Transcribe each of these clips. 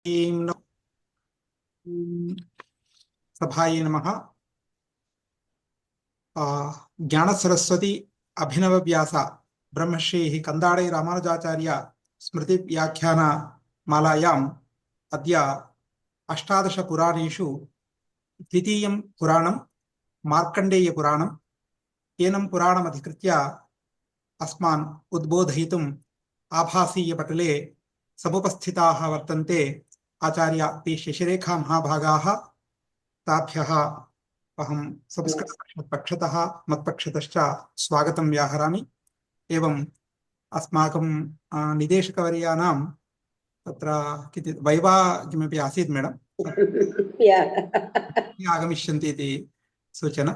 ॐ सभाये नमः। ज्ञानसरस्वती अभिनवव्यास ब्रह्मश्री कंदाडे रामानुजाचार्य स्मृति व्याख्यान मालायाम् अद्य अष्टादश पुराणेषु द्वितीयं पुराणं मार्कण्डेय पुराणम्। एनं पुराणमधिकृत्य अस्मान् उद्बोधयितुम् आभासीयपटले समुपस्थिताः वर्तन्ते आचार्य पी शशिरेखा महाभागाः। ताभ्यः अहं संस्कृतपक्षतः मत्पक्षतश्च स्वागतं व्याहरामि। एवम् अस्माकं निदेशकवर्याणां तत्र किञ्चित् वैवा किमपि आसीत् मैडम् आगमिष्यन्ति इति सूचना।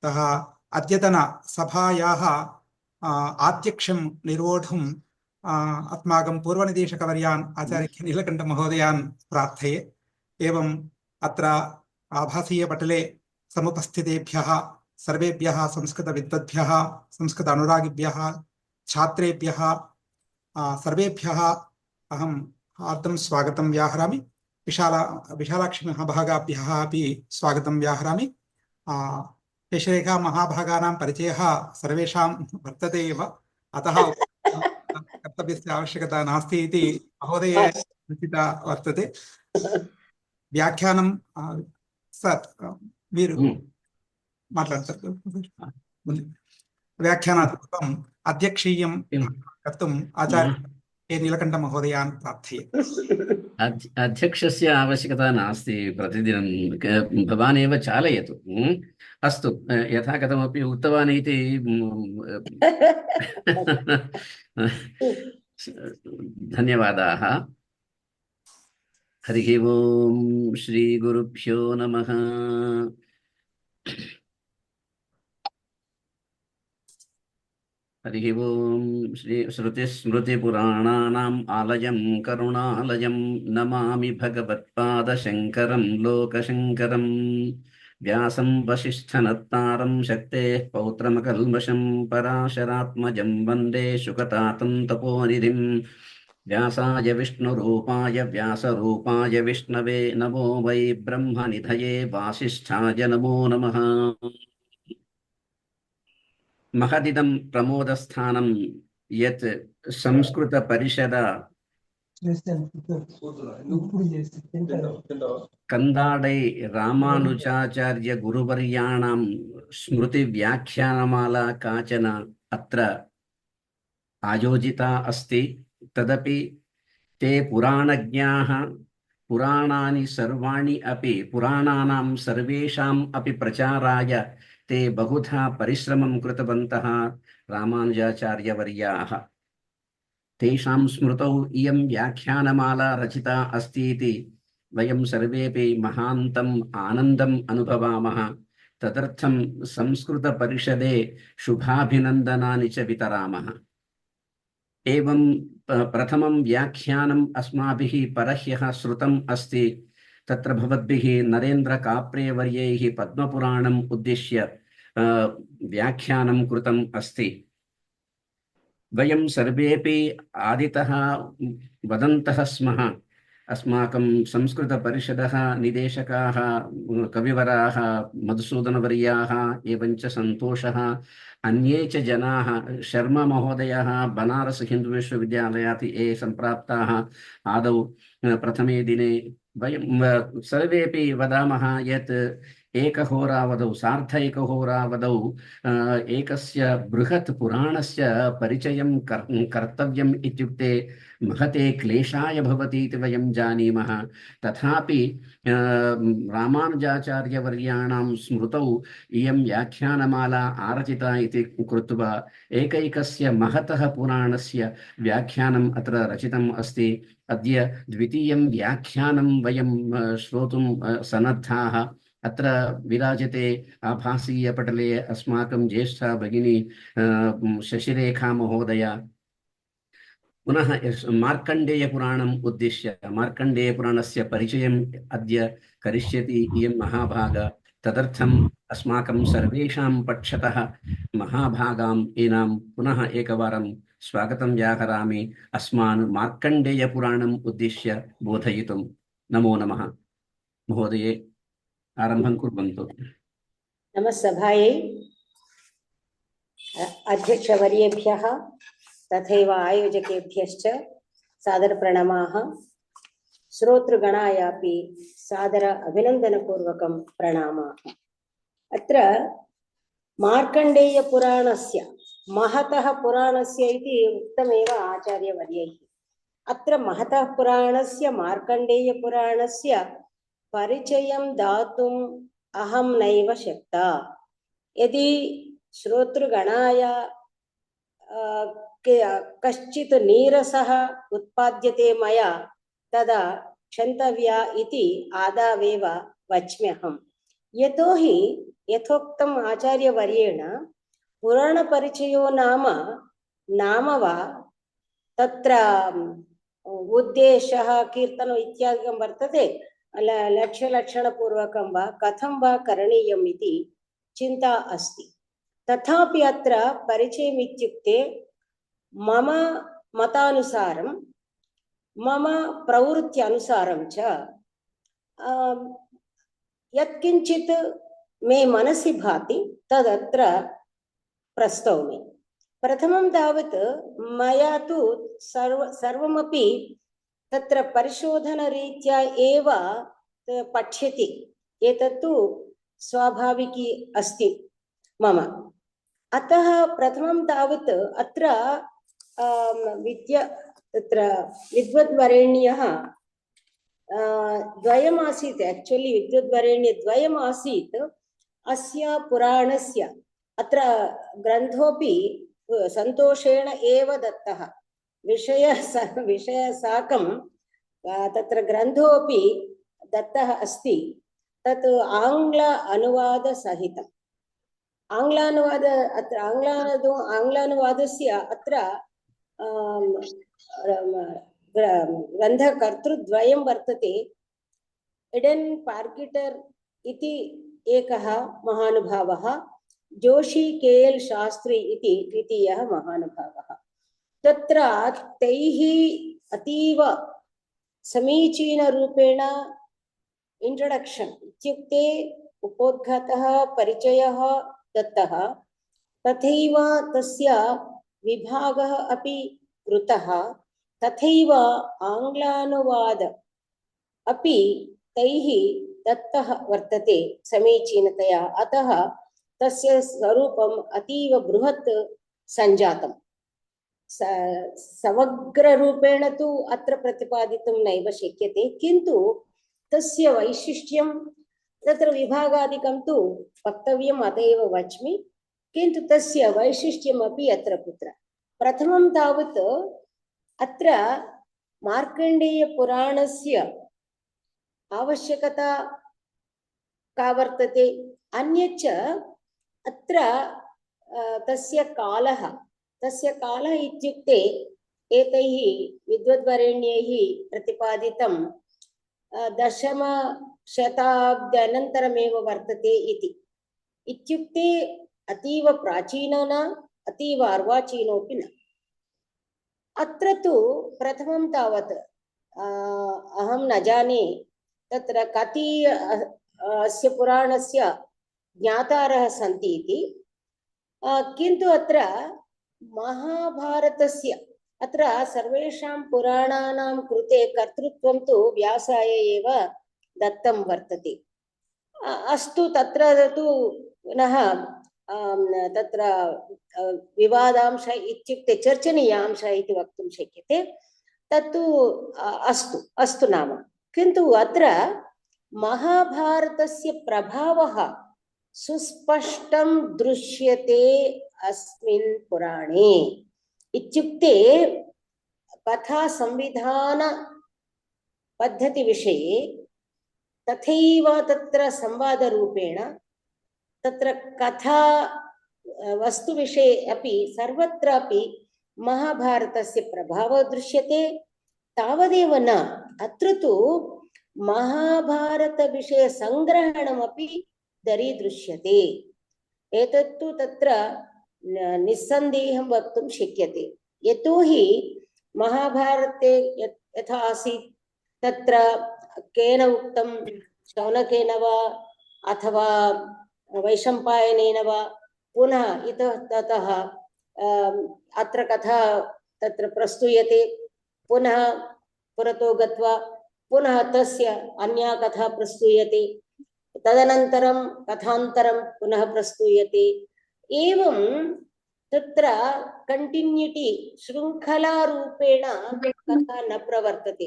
अतः अद्यतन सभायाः आध्यक्षं निर्वोढुम् अस्माकं पूर्वनिदेशकवर्यान् आचार्य नीलकण्ठमहोदयान् प्रार्थये। एवम् अत्र आभासीयपटले समुपस्थितेभ्यः सर्वेभ्यः संस्कृतविद्वद्भ्यः संस्कृत अनुरागिभ्यः छात्रेभ्यः सर्वेभ्यः अहम् हार्दं स्वागतं व्याहरामि। विशालाक्षी महाभागाभ्यः अपि स्वागतं व्याहरामि। शशिरेखा महाभागानां परिचयः सर्वेषां वर्तते एव, अतः कर्तव्यस्य आवश्यकता नास्ति इति महोदये सूचिता वर्तते। व्याख्यानं सत् वीरु माట్లాడతారు। व्याख्यानात्मकम् अध्यक्षीयं कर्तुम् आचार्य ए नीलकण्ठ महोदयान् प्रार्थये। अध्यक्षस्य आवश्यकता नास्ति, प्रतिदिनं भवान् एव चालयतु। अस्तु, यथा कथमपि उक्तवान् इति धन्यवादाः। हरिः ओम् श्रीगुरुभ्यो नमः। हरिः ओम् श्री श्रुतिस्मृतिपुराणानाम् आलयं करुणालयं नमामि भगवत्पादशङ्करं लोकशङ्करं। व्यासं वसिष्ठनत्तारं शक्तेः पौत्रमकल्मषं पराशरात्मजं वन्दे शुकतातं तपोनिधिं। व्यासाय विष्णुरूपाय व्यासरूपाय विष्णवे नमो वै ब्रह्मनिधये वासिष्ठाय नमो नमः। महदिदं प्रमोदस्थानं यत् संस्कृतपरिषद कंदाडै रामानुजाचार्य गुरुवर्याणां स्मृतिव्याख्यानमाला काचन अत्र आयोजिता अस्ति। तदपि ते पुराणज्ञाः पुराणानि सर्वाणि अपि पुराणानां सर्वेषाम् अपि प्रचाराय ते बहुधा परिश्रमं कृतवन्तः रामानुजाचार्यवर्याः। तेषां स्मृतौ इयं व्याख्यानमाला रचिता अस्ति इति वयं सर्वेपि महान्तम् आनन्दम् अनुभवामः। तदर्थं संस्कृतपरिषदे शुभाभिनन्दनानि च वितरामः। एवं प्रथमं व्याख्यानम् अस्माभिः परह्यः श्रुतम् अस्ति। तत्र भवद्भिः नरेन्द्र काप्रे वर्यैः पद्मपुराणम् उद्दिश्य व्याख्यानं कृतम् अस्ति। वयं सर्वेपि आदितः वदन्तः स्मः, अस्माकं संस्कृतपरिषदः निदेशकाः कविवराः मधुसूदनवर्याः एवञ्च सन्तोषः, अन्ये च जनाः, शर्मा महोदयः बनारस हिन्दू विश्वविद्यालयात् ये सम्प्राप्ताः आदौ प्रथमे दिने वयं सर्वेपि वदामः यत् एकहोरावधौ सार्ध एकहोरावधौ एकस्य बृहत् पुराणस्य परिचयं कर्तव्यम् इत्युक्ते महते क्लेशाय भवति इति वयं जानीमः। तथापि रामानुजाचार्यवर्याणां स्मृतौ इयं व्याख्यानमाला आरचिता इति कृत्वा एकैकस्य महतः पुराणस्य व्याख्यानम् अत्र रचितम् अस्ति। अद्य द्वितीयं व्याख्यानं वयं श्रोतुं सन्नद्धाः। अत्र विराजते आभासीयपटले अस्माकं ज्येष्ठा भगिनी शशिरेखा महोदया। पुनः मार्कण्डेयपुराणम् उद्दिश्य मार्कण्डेयपुराणस्य परिचयम् अद्य करिष्यति इयं महाभागा। तदर्थम् अस्माकं सर्वेषां पक्षतः महाभागाम् एनां पुनः एकवारं स्वागतं व्याहरामि अस्मान् मार्कण्डेयपुराणम् उद्दिश्य बोधयितुं। नमो नमः। महोदये आरम्भं कुर्वन्तु। नमः सभायै, अध्यक्षवर्येभ्यः तथैव आयोजकेभ्यश्च सादरप्रणमाः। श्रोतृगणायापि सादर अभिनन्दनपूर्वकं प्रणामाः। अत्र मार्कण्डेयपुराणस्य महतः पुराणस्य इति उक्तमेव आचार्यवर्यैः। अत्र महतः पुराणस्य मार्कण्डेयपुराणस्य परिचयं दातुम् अहं नैव शक्ता। यदि श्रोतृगणाय कश्चित् नीरसः उत्पाद्यते मया तदा क्षन्तव्या इति आदावेव वच्म्यहम्। यतोहि यथोक्तम् आचार्यवर्येण पुराणपरिचयो नाम वा तत्र उद्देशः कीर्तनम् इत्यादिकं वर्तते, लक्ष्यलक्षणपूर्वकं वा कथं वा करणीयम् इति चिन्ता अस्ति। तथापि अत्र परिचयम् इत्युक्ते मम मतानुसारं मम प्रवृत्त्यनुसारं च यत्किञ्चित् मे मनसि भाति तदत्र प्रस्तौमि। प्रथमं तावत् मया तु सर्वमपि तत्र परिशोधनरीत्या एव पठ्यते। एतत्तु स्वाभाविकी अस्ति मम। अतः प्रथमं तावत् अत्र विद्वद्वरेण्यः द्वयमासीत्। एक्चुअली विद्वद्वरेण्यद्वयम् आसीत् अस्य पुराणस्य। अत्र ग्रन्थोऽपि सन्तोषेण एव दत्तः। विषयसाकं तत्र ग्रन्थोऽपि दत्तः अस्ति। तत् आङ्ग्ल अनुवादसहितम्। आङ्ग्लानुवादस्य अत्र ग्रन्थकर्तृद्वयं वर्तते। एडन् पार्किटर् इति एकः महानुभावः, जोशी के.एल् शास्त्री इति द्वितीयः महानुभावः। तत्र तैः अतीव समीचीनरूपेण इंट्रोडक्शन् इत्युक्ते उपोद्घातः परिचयः दत्तः, तथैव तस्य विभागः अपि कृतः, तथैव आङ्ग्लानुवाद अपि तैः दत्तः वर्तते समीचीनतया। अतः तस्य स्वरूपम् अतीव बृहत् सञ्जातम्। समग्ररूपेण तु अत्र प्रतिपादितुं नैव शक्यते, किन्तु तस्य वैशिष्ट्यं तत्र विभागादिकं तु वक्तव्यम्, अत एव वच्मि। किन्तु तस्य वैशिष्ट्यमपि अत्र कुत्र। प्रथमं तावत् अत्र मार्कण्डेयपुराणस्य आवश्यकता का वर्तते, अन्यच्च अत्र तस्य कालः इत्युक्ते एतैः विद्वद्वरेण्यैः प्रतिपादितं दशमशताब्द्यनन्तरमेव वर्तते इत्युक्ते अतीव प्राचीनो न अतीव अर्वाचीनोऽपि न। अत्र तु प्रथमं तावत् अहं न जाने तत्र कति अस्य पुराणस्य ज्ञातारः सन्ति इति, किन्तु अत्र महाभारतस्य अत्र सर्वेषां पुराणानां कृते कर्तृत्वं तु व्यासाय एव दत्तं वर्तते। अस्तु, तत्र तु पुनः तत्र विवादांश इत्युक्ते चर्चनीयांश इति वक्तुं शक्यते। तत्तु अस्तु नाम, किन्तु अत्र महाभारतस्य प्रभावः सुस्पष्टं दृश्यते अस्मिन् पुराणे। इत्युक्ते कथा संविधान पद्धति विषये तथैव तत्र संवादरूपेण तत्र कथा वस्तुविषये अपि सर्वत्रापि महाभारतस्य प्रभावः दृश्यते। तावदेव न, अत्र तु महाभारतविषय संग्रहणमपि दरीदृश्यते। एतत्तु तत्र निस्सन्देहं वक्तुं शक्यते। यतोहि महाभारते यथा आसीत् तत्र केन उक्तं, शौनकेन वा अथवा वैशम्पायनेन वा पुनः इतः ततः अत्र कथा तत्र प्रस्तूयते, पुनः पुरतो गत्वा पुनः तस्य अन्या कथा प्रस्तूयते, तदनन्तरं कथान्तरं पुनः प्रस्तूयते। एवं तत्र कंटिन्यूटी शृङ्खलारूपेण कथा न प्रवर्तते।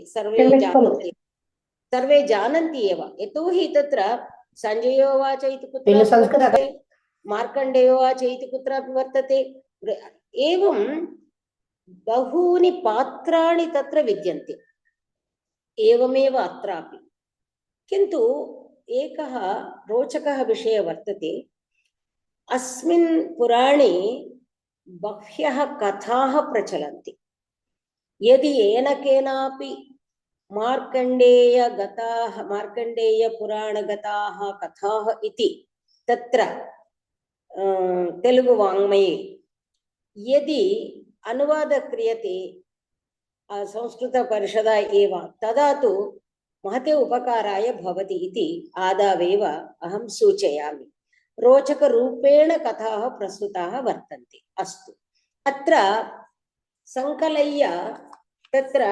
सर्वे जानन्ति एव, यतोहि तत्र सञ्जयोवाच इति कुत्रापि वर्तते, मार्कण्डेयोवाच इति कुत्रापि वर्तते। एवं बहूनि पात्राणि तत्र विद्यन्ते, एवमेव अत्रापि। किन्तु एकः रोचकः विषयः वर्तते, अस्मिन् पुराणे बह्व्यः कथाः प्रचलन्ति। यदि येन केनापि मार्कण्डेयपुराणगताः कथाः इति तत्र तेलुगुवाङ्मये यदि अनुवादः क्रियते संस्कृतपरिषदा एव, तदा तु महते उपकाराय भवति इति आदावेव अहं सूचयामि। रोचकरूपेण कथाः प्रस्तुताः वर्तन्ते। अस्तु, अत्र संकलय्य तत्र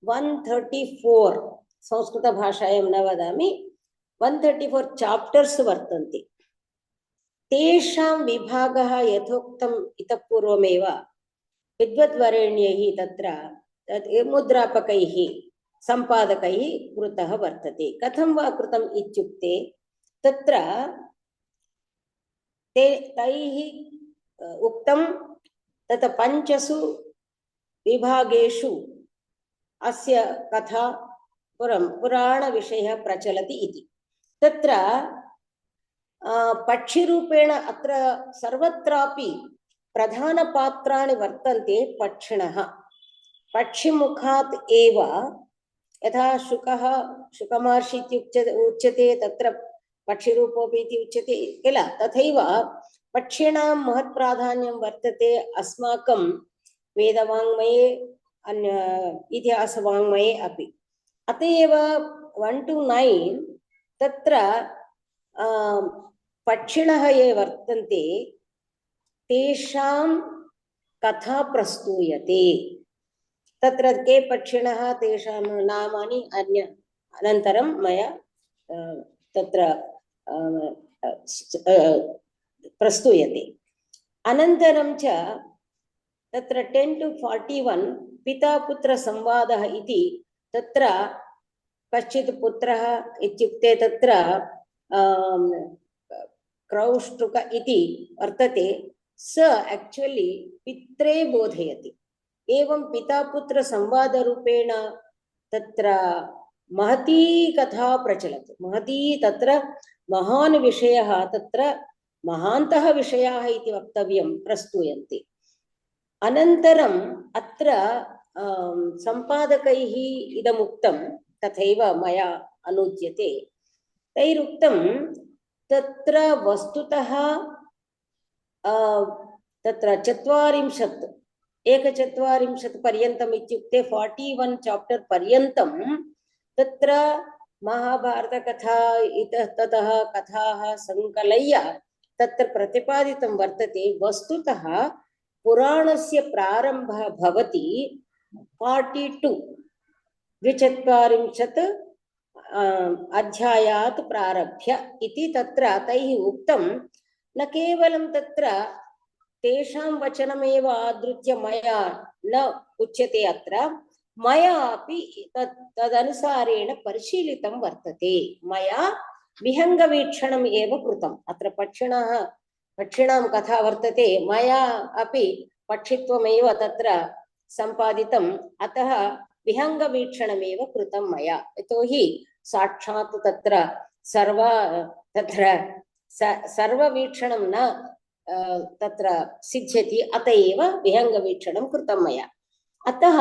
134 संस्कृतभाषायां न वदामि, 134 चाप्टर्स् वर्तन्ते। तेषां विभागः यथोक्तम् इतः पूर्वमेव विद्वद्वरेण्यैः तत्र मुद्रापकैः सम्पादकैः कृतः वर्तते। कथं वा कृतम् इत्युक्ते, तत्र तैः उक्तं तत् 5 विभागेषु अस्य कथा पुराणविषयः प्रचलति इति। तत्र पक्षिरूपेण अत्र सर्वत्रापि प्रधानपात्राणि वर्तन्ते पक्षिणः। पक्षिमुखात् एव यथा शुकमहर्षि उच्यते, तत्र पक्षिरूपोऽपि इति उच्यते किल, तथैव पक्षिणां महत् प्राधान्यं वर्तते अस्माकं वेदवाङ्मये, इतिहासवाङ्मये अपि। अत एव 1 to 9 तत्र पक्षिणः ये वर्तन्ते तेषां कथा प्रस्तूयते। तत्र के पक्षिणः, तेषां नामानि अनन्तरं मया तत्र प्रस्तूयते। अनन्तरं च तत्र 10 to 41 पिता-पुत्र-संवादः इति, तत्र कश्चित् पुत्रः इत्युक्ते तत्र क्रौष्टुक इति वर्तते, स एक्चुअली पित्रे बोधयति। एवं पिता-पुत्र-संवादरूपेण तत्र महती कथा प्रचलति। महती तत्र महान् विषयः, तत्र महान्तः विषयाः इति वक्तव्यं, प्रस्तूयन्ते। अनन्तरम् अत्र सम्पादकैः इदमुक्तं, तथैव मया अनूद्यते। तैरुक्तं तत्र वस्तुतः तत्र 41 पर्यन्तम् इत्युक्ते 41 चाप्टर् पर्यन्तं तत्र महाभारतकथा इतः ततः कथाः संकलय्य तत्र प्रतिपादितं वर्तते। वस्तुतः पुराणस्य प्रारम्भः भवति 42 अध्यायात् प्रारभ्य इति तत्र तैः उक्तं। न केवलं तत्र तेषां वचनमेव आधृत्य मया न उच्यते, अत्र मया अपि तदनुसारेण परिशीलितं वर्तते। मया विहङ्गवीक्षणम् एव कृतम्। अत्र पक्षिणां कथा वर्तते, मया अपि पक्षित्वमेव तत्र सम्पादितम्, अतः विहङ्गवीक्षणमेव कृतं मया। यतोहि साक्षात् तत्र सर्ववीक्षणं न तत्र सिद्ध्यति, अत एव विहङ्गवीक्षणं कृतं मया। अतः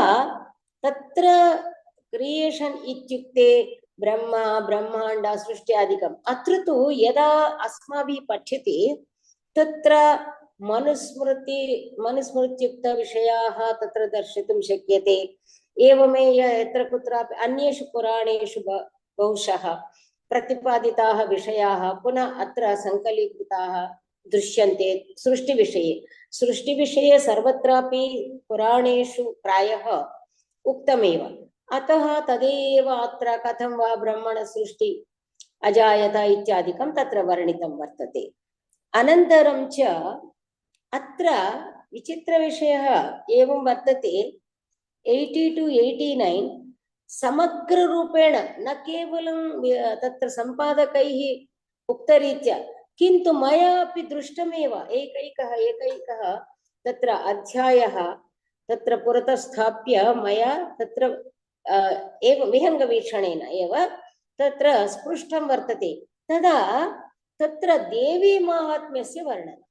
तत्र क्रियेशन् इत्युक्ते ब्रह्माण्ड सृष्ट्यादिकम्। अत्र तु यदा अस्माभिः पठ्यते तत्र मनुस्मृत्युक्तविषयाः तत्र दर्शितुं शक्यते। एवमेव यत्र कुत्रापि अन्येषु पुराणेषु बहुशः प्रतिपादिताः विषयाः पुनः अत्र सङ्कलीकृताः दृश्यन्ते। सृष्टिविषये सर्वत्रापि पुराणेषु प्रायः उक्तमेव, अतः तदेव अत्र कथं वा ब्रह्मणसृष्टि अजायत इत्यादिकं तत्र वर्णितं वर्तते। अनन्तरं च अत्र विचित्रविषयः एवं वर्तते, 80 to 89 समग्ररूपेण न केवलं तत्र सम्पादकैः उक्तरीत्या, किन्तु मया अपि दृष्टमेव एकैकः तत्र अध्यायः तत्र पुरतः स्थाप्य मया तत्र एव विहङ्गवीक्षणेन एव तत्र स्पृष्टं वर्तते। तदा तत्र देवी माहात्म्यस्य वर्णनं,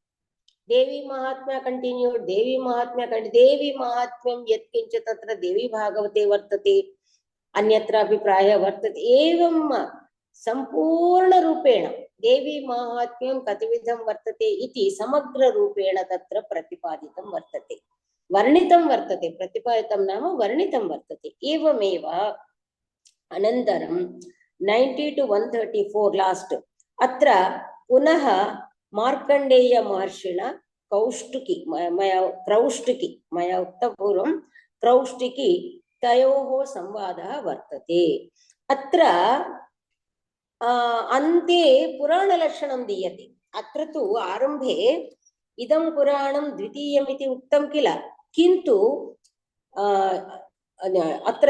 देवी महात्म्य कंटिन्यूड, देवी महात्म्यं यत्किञ्च तत्र देवी भागवते वर्तते, अन्यत्रापि प्रायः वर्तते। एवं सम्पूर्णरूपेण देवी माहात्म्यं कतिविधं वर्तते इति समग्ररूपेण तत्र प्रतिपादितं वर्तते, वर्णितं वर्तते। प्रतिपादितं नाम वर्णितं वर्तते। एवमेव अनन्तरं 90 to 134 लास्ट अत्र पुनः मार्कण्डेय महर्षिणा कौष्टुकी मया उक्तपूर्वं क्रौष्टिकी तयोः संवादः वर्तते। अत्र अन्ते पुराणलक्षणं दीयते। अत्र तु आरम्भे इदं पुराणं द्वितीयम् इति उक्तं किल, किन्तु अत्र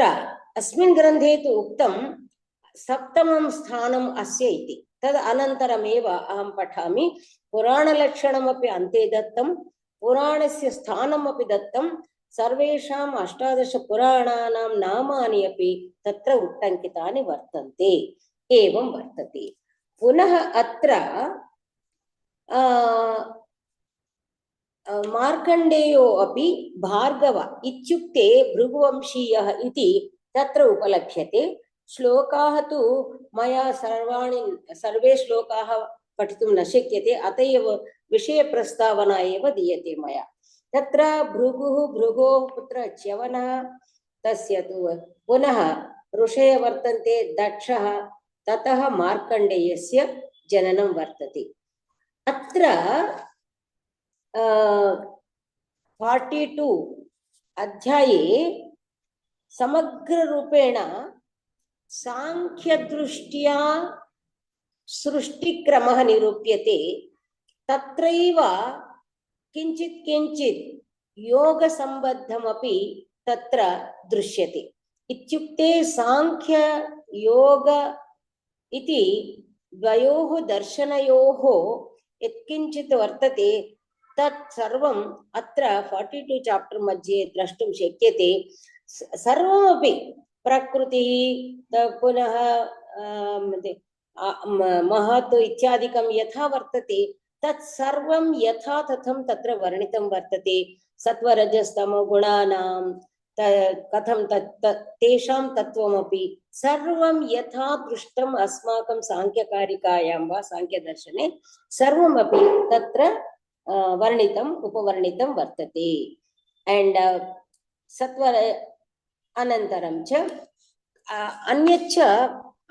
अस्मिन् ग्रन्थे तु उक्तं सप्तमं स्थानम् अस्य इति। तद् अनन्तरमेव अहं पठामि। पुराणलक्षणमपि अन्ते दत्तं, पुराणस्य स्थानमपि दत्तं, सर्वेषाम् 18 पुराणानां नामानि अपि तत्र उट्टङ्कितानि वर्तन्ते। एवं वर्तते। पुनः अत्र मार्कण्डेयो अपि भार्गव इत्युक्ते भृगुवंशीयः इति तत्र उपलभ्यते। श्लोकाः तु मया सर्वे श्लोकाः पठितुं न शक्यते, अत एव विषयप्रस्तावना एव दीयते मया। तत्र भृगोः पुत्रः च्यवनः, तस्य तु पुनः ऋषयः वर्तन्ते, दक्षः, ततः मार्कण्डेयस्य जननं वर्तते। अत्र 42 अध्याये समग्ररूपेण सांख्यदृष्ट्या सृष्टिक्रमः निरूप्यते। तत्रैव किञ्चित् योगसम्बद्धमपि तत्र दृश्यते। इत्युक्ते सांख्य योग इति द्वयोः दर्शनयोः यत्किञ्चित् वर्तते तत् सर्वम् अत्र 42 चाप्टर् मध्ये द्रष्टुं शक्यते। सर्वमपि प्रकृतिः, पुनः महत् इत्यादिकं यथा वर्तते तत् सर्वं यथा तथं तत्र वर्णितं वर्तते। सत्वरजस्तमो गुणानां कथं तेषां तत्त्वमपि सर्वं यथा दृष्टम् अस्माकं सांख्यकारिकायां वा सांख्यदर्शने सर्वमपि तत्र वर्णितम् उपवर्णितं वर्तते। एंड सत्वर अनन्तरं च अन्यच्च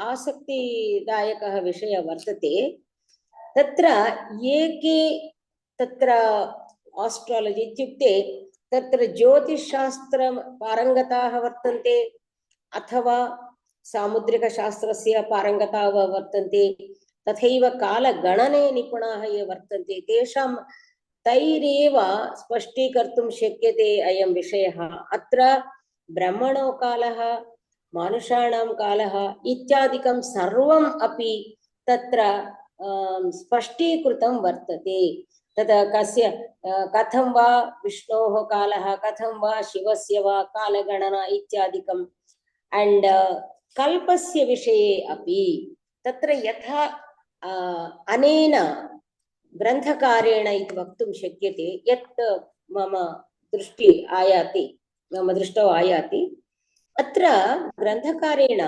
आसक्तिदायकः विषयः वर्तते। तत्र एके तत्र आस्ट्रालजि इत्युक्ते तत्र ज्योतिषशास्त्र पारंगताः वर्तन्ते, अथवा सामुद्रिकशास्त्रस्य पारंगताः वर्तन्ते, तथैव कालगणने निपुणाः ये वर्तन्ते, तेषां तैरेव स्पष्टीकर्तुं शक्यते अयं विषयः। अत्र ब्रह्मणो कालः, मानुषाणां कालः इत्यादिकं सर्वम् अपि तत्र स्पष्टीकृतं वर्तते। तदा कथं वा विष्णोः कालः, कथं वा शिवस्य वा कालगणना इत्यादिकम्। एंड कल्पस्य विषये अपि तत्र यथा अनेन ग्रन्थकारेण इति वक्तुं शक्यते, यत् मम दृष्टौ आयाति। अत्र ग्रन्थकारेण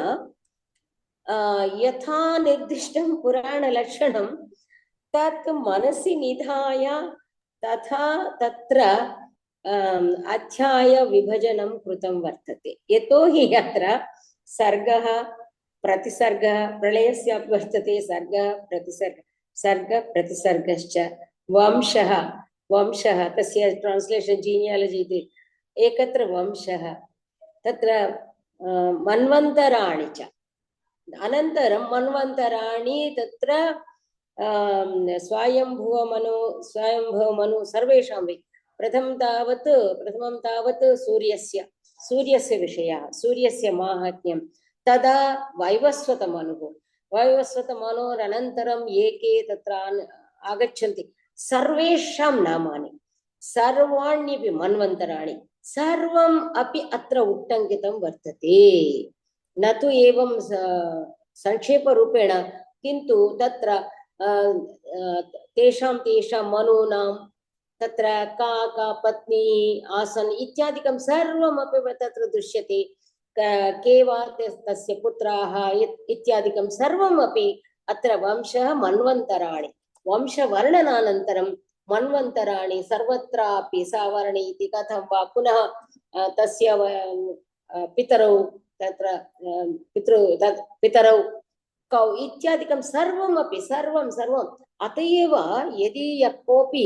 यथा निर्दिष्टं पुराणलक्षणं तत् मनसि निधाय तथा तत्र अध्यायविभजनं कृतं वर्तते। यतोहि अत्र सर्गः प्रतिसर्गः प्रलयस्यापि वर्तते, सर्गः प्रतिसर्गश्च वंशः तस्य ट्रान्स्लेशन् जीनियालजि इति एकत्र वंशः, तत्र मन्वन्तराणि च, अनन्तरं मन्वन्तराणि तत्र स्वयंभुवमनु सर्वेषां प्रथमं तावत् सूर्यस्य विषयः, सूर्यस्य माहात्म्यं, तदा वैवस्वतमनोरनन्तरं ये के तत्र आगच्छन्ति सर्वेषां नामानि, सर्वाण्यपि मन्वन्तराणि सर्वम् अपि अत्र उट्टङ्कितं वर्तते। न तु एवं संक्षेपरूपेण, किन्तु तत्र तेषां मनूनां तत्र का पत्नी आसन् इत्यादिकं सर्वमपि तत्र दृश्यते। के वा तस्य पुत्राः इत्यादिकं सर्वमपि अत्र वंशः मन्वन्तराणि, वंशवर्णनानन्तरं मन्वन्तराणि सर्वत्रापि सावर्णि इति कथं वा, पुनः तस्य पितरौ तत्र पितरौ कौ इत्यादिकं सर्वमपि सर्वम् अत एव यदि यः कोऽपि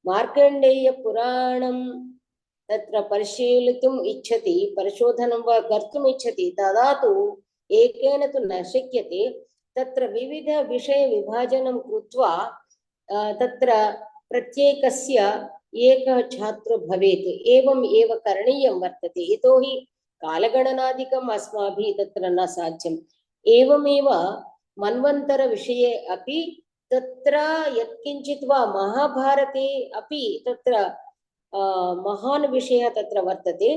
मार्कण्डेयपुराणं तत्र परिशीलितुम् इच्छति, परिशोधनं वा कर्तुम् इच्छति, तदा तु एकेन तु न शक्यते। तत्र विविध विषयविभाजनं कृत्वा तत्र प्रत्येकस्य एकः छात्रो भवेत्, एवम् एव करणीयं वर्तते। यतोहि कालगणनादिकम् अस्माभिः तत्र न साध्यम्। एवमेव मन्वन्तरविषये अपि तत्र यत्किञ्चित् वा महाभारते अपि तत्र महान् विषयः तत्र वर्तते।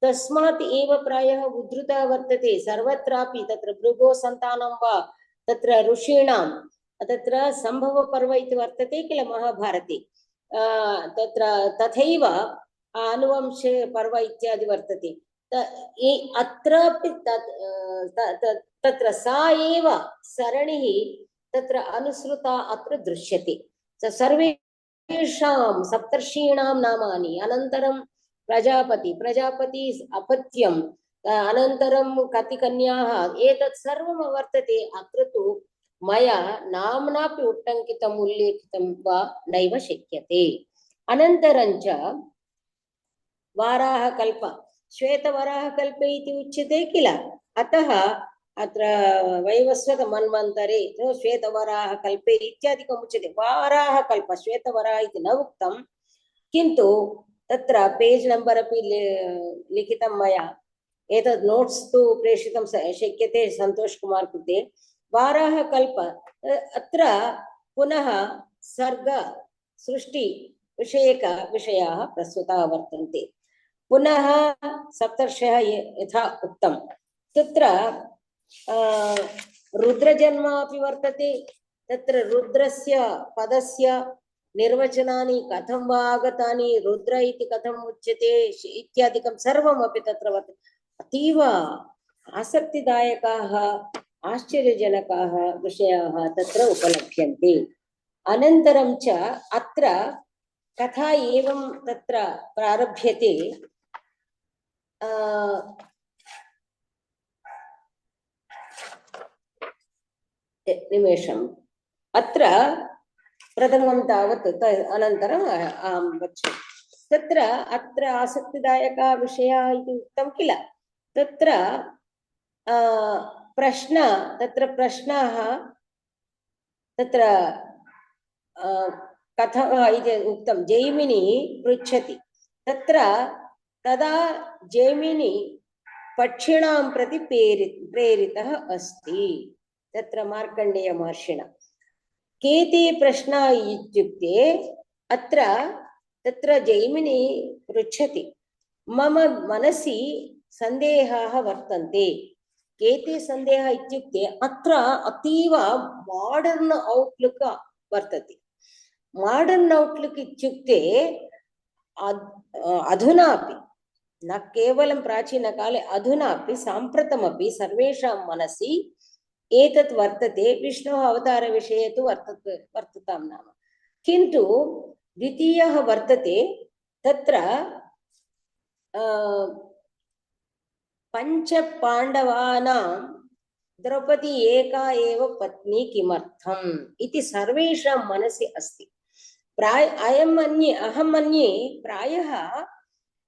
तस्मात् एव प्रायः उद्धृतः वर्तते सर्वत्रापि। तत्र भृगो सन्तानं वा तत्र ऋषीणां तत्र सम्भवपर्व इति वर्तते किल महाभारते, तत्र तथैव आनुवंशे पर्व इत्यादि वर्तते। अत्रापि तत्र सा एव सरणिः तत्र अनुसृता अत्र दृश्यते। सर्वेषां सप्तर्षीणां नामानि, अनन्तरं प्रजापति अपत्यम्, अनन्तरं कति कन्याः, एतत् सर्वं वर्तते। अत्र तु मया नाम्नापि उट्टङ्कितम् उल्लेखितं वा नैव शक्यते। अनन्तरञ्च वाराहकल्प, श्वेतवराहकल्पे इति उच्यते किल, अतः अत्र वैवस्वतमन्वन्तरे श्वेतवराहकल्पे इत्यादिकम् उच्यते। वाराहकल्प, श्वेतवराह इति न उक्तं, किन्तु तत्र पेज् नम्बर् अपि लिखितं मया। एतत् नोट्स् तु प्रेषितं शक्यते सन्तोष कुमार् कृते। वाराहकल्प अत्र पुनः सर्ग सृष्टि विषयाः प्रस्तुताः वर्तन्ते। पुनः सप्तर्षयः यथा उक्तं, तत्र रुद्रजन्म अपि वर्तते। तत्र रुद्रस्य पदस्य निर्वचनानि कथं वा आगतानि, रुद्र इति कथम् उच्यते इत्यादिकं सर्वमपि तत्र वर्तते। अतीव आसक्तिदायकाः आश्चर्यजनकाः विषयाः तत्र उपलभ्यन्ते। अनन्तरं च अत्र कथा एवं तत्र प्रारभ्यते। निमेषम्, अत्र प्रथमं तावत् अनन्तरम् अहं वच्मि। तत्र अत्र आसक्तिदायकः विषयः इति उक्तं किल, तत्र प्रश्नाः तत्र कथम् इति उक्तं। जैमिनी पृच्छति, तदा जैमिनी पक्षिणां प्रति प्रेरितः अस्ति। तत्र मार्कण्डेय महर्षिणा के ते प्रश्नाः इत्युक्ते, तत्र जैमिनी पृच्छति, मम मनसि सन्देहाः वर्तन्ते। के ते सन्देहाः इत्युक्ते, अत्र अतीव माडर्न् औट्लुक् वर्तते। माडर्न् औट्लुक् इत्युक्ते अधुनापि, न केवलं प्राचीनकाले, अधुनापि साम्प्रतमपि सर्वेषां मनसि एतत् वर्तते। विष्णोः अवतारविषये तु वर्ततां नाम, किन्तु द्वितीयः वर्तते तत्र पञ्चपाण्डवानां द्रौपदी एका एव पत्नी किमर्थम् इति सर्वेषां मनसि अस्ति। अहं मन्ये प्रायः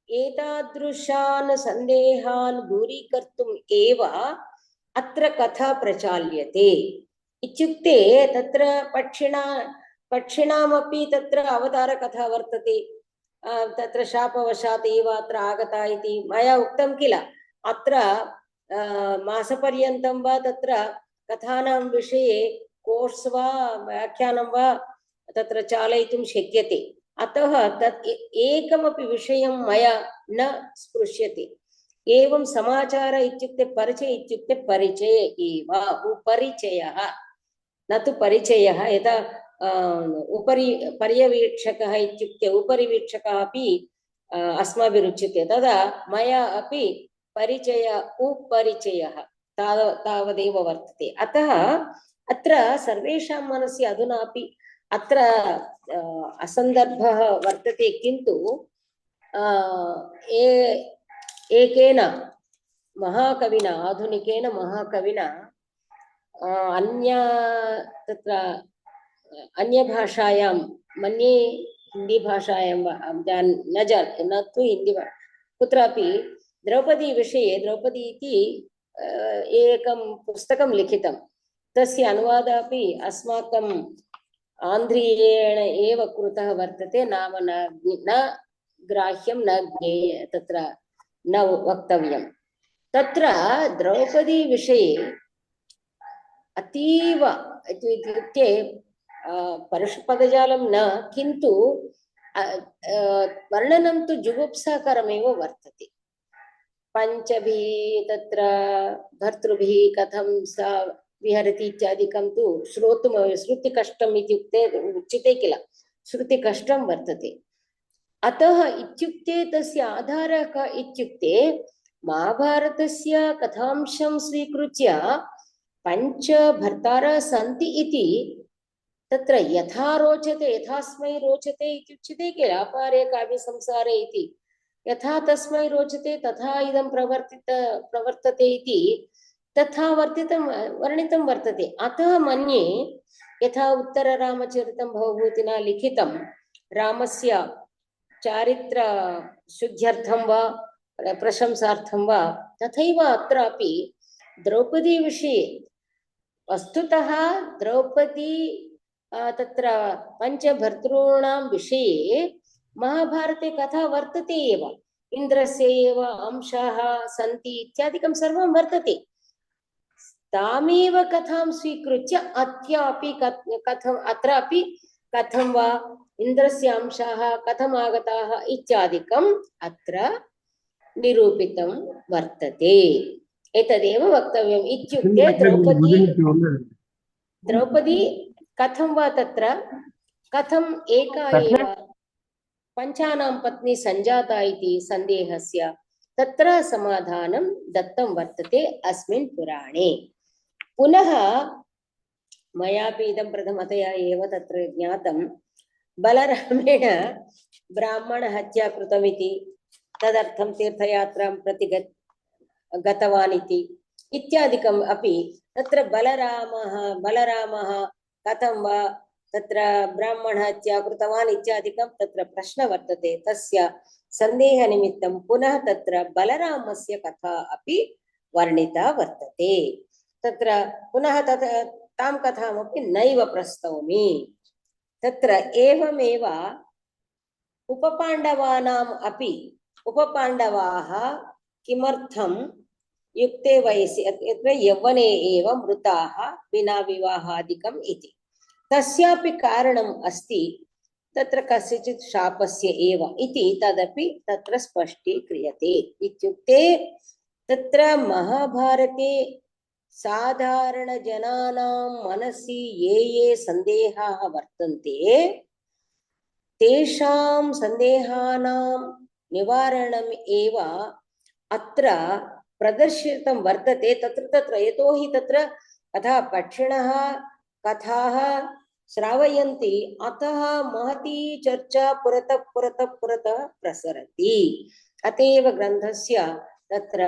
एतादृशान् सन्देहान् दूरीकर्तुम् एव अत्र कथा प्रचाल्यते। इत्युक्ते तत्र पक्षिणामपि तत्र अवतारकथा वर्तते। तत्र शापवशात् एव अत्र आगता इति मया उक्तं किल। अत्र मासपर्यन्तं वा तत्र कथानां विषये कोर्स् वा व्याख्यानं वा तत्र चालयितुं शक्यते। अतः तत् एकमपि विषयं मया न स्पृश्यते। एवं समाचार इत्युक्ते परिचय इत्युक्ते परिचय एव, उपरिचयः न तु परिचयः। यथा उपरि पर्यवेक्षकः इत्युक्ते उपरिवीक्षकः अपि अस्माभिरुच्यते, तदा मया अपि परिचय उपरिचयः तावदेव वर्तते। अतः अत्र सर्वेषां मनसि अधुनापि अत्र असन्दर्भः वर्तते, किन्तु एकेन महाकविना, आधुनिकेन महाकविना तत्र अन्यभाषायां, मन्ये हिन्दीभाषायां न तु हिन्दी कुत्रापि द्रौपदी विषये, द्रौपदी इति एकं पुस्तकं लिखितं, तस्य अनुवादः अपि अस्माकं आन्ध्रीयेण एव कृतः वर्तते। नाम न ग्राह्यं न ज्ञेय, तत्र न वक्तव्यं। तत्र द्रौपदी विषये अतीव इत्युक्ते परुषपदजालं न, किन्तु वर्णनं तु जुगुप्साकरमेव वर्तते। पञ्चभिः तत्र भर्तृभिः कथं सा विहरति इत्यादिकं तु श्रुतिकष्टम् इत्युक्ते उच्यते किल, श्रुतिकष्टं वर्तते। अतः इत्युक्ते तस्य आधारः कः इत्युक्ते महाभारतस्य कथांशं स्वीकृत्य पञ्चभर्तारः सन्ति इति तत्र यथा रोचते, यथास्मै रोचते इत्युच्यते किल, अपारे काव्ये संसारे इति। यथा तस्मै रोचते तथा इदं प्रवर्तते इति तथा वर्णितं वर्तते। अतः मन्ये यथा उत्तररामचरितं भवभूतिना लिखितं रामस्य चारित्र शुद्ध्यर्थं वा प्रशंसार्थं वा, तथैव अत्रापि द्रौपदी विषये वस्तुतः द्रौपदी तत्र पञ्चभर्तॄणां विषये महाभारते कथा वर्तते एव। इन्द्रस्य एव अंशाः सन्ति इत्यादिकं सर्वं वर्तते। तामेव कथां स्वीकृत्य अत्रापि कथं वा इन्द्रस्य अंशाः कथम् आगताः इत्यादिकम् अत्र निरूपितं वर्तते। एतदेव वक्तव्यम्। इत्युक्ते द्रौपदी कथं वा तत्र कथम् एका एव पञ्चानां पत्नी सञ्जाता इति सन्देहस्य तत्र समाधानं दत्तं वर्तते अस्मिन् पुराणे। पुनः मयापि इदं प्रथमतया एव तत्र ज्ञातं, बलरामेण ब्राह्मणहत्या कृतमिति, तदर्थं तीर्थयात्रां प्रति गतवान् इति इत्यादिकम् अपि तत्र बलरामः कथं वा तत्र ब्राह्मणहत्या कृतवान् इत्यादिकं तत्र प्रश्नः वर्तते। तस्य सन्देहनिमित्तं पुनः तत्र बलरामस्य कथा अपि वर्णिता वर्तते। तत्र पुनः तां कथामपि नैव प्रस्तौमि। तत्र एवमेव उपपाण्डवाः किमर्थं युक्ते वयसि यौवने एव मृताः विना विवाहादिकम् इति, तस्यापि कारणम् अस्ति। तत्र कस्यचित् शापस्य एव इति तदपि तत्र स्पष्टीक्रियते। इत्युक्ते तत्र महाभारते साधारणजनानां मनसि ये सन्देहाः वर्तन्ते, तेषां सन्देहानां निवारणम् एव अत्र प्रदर्शितं वर्तते। तत्र यतोहि तत्र कथा पक्षिणः कथाः श्रावयन्ति, अतः महती चर्चा पुरतः प्रसरति। अत एव ग्रन्थस्य तत्र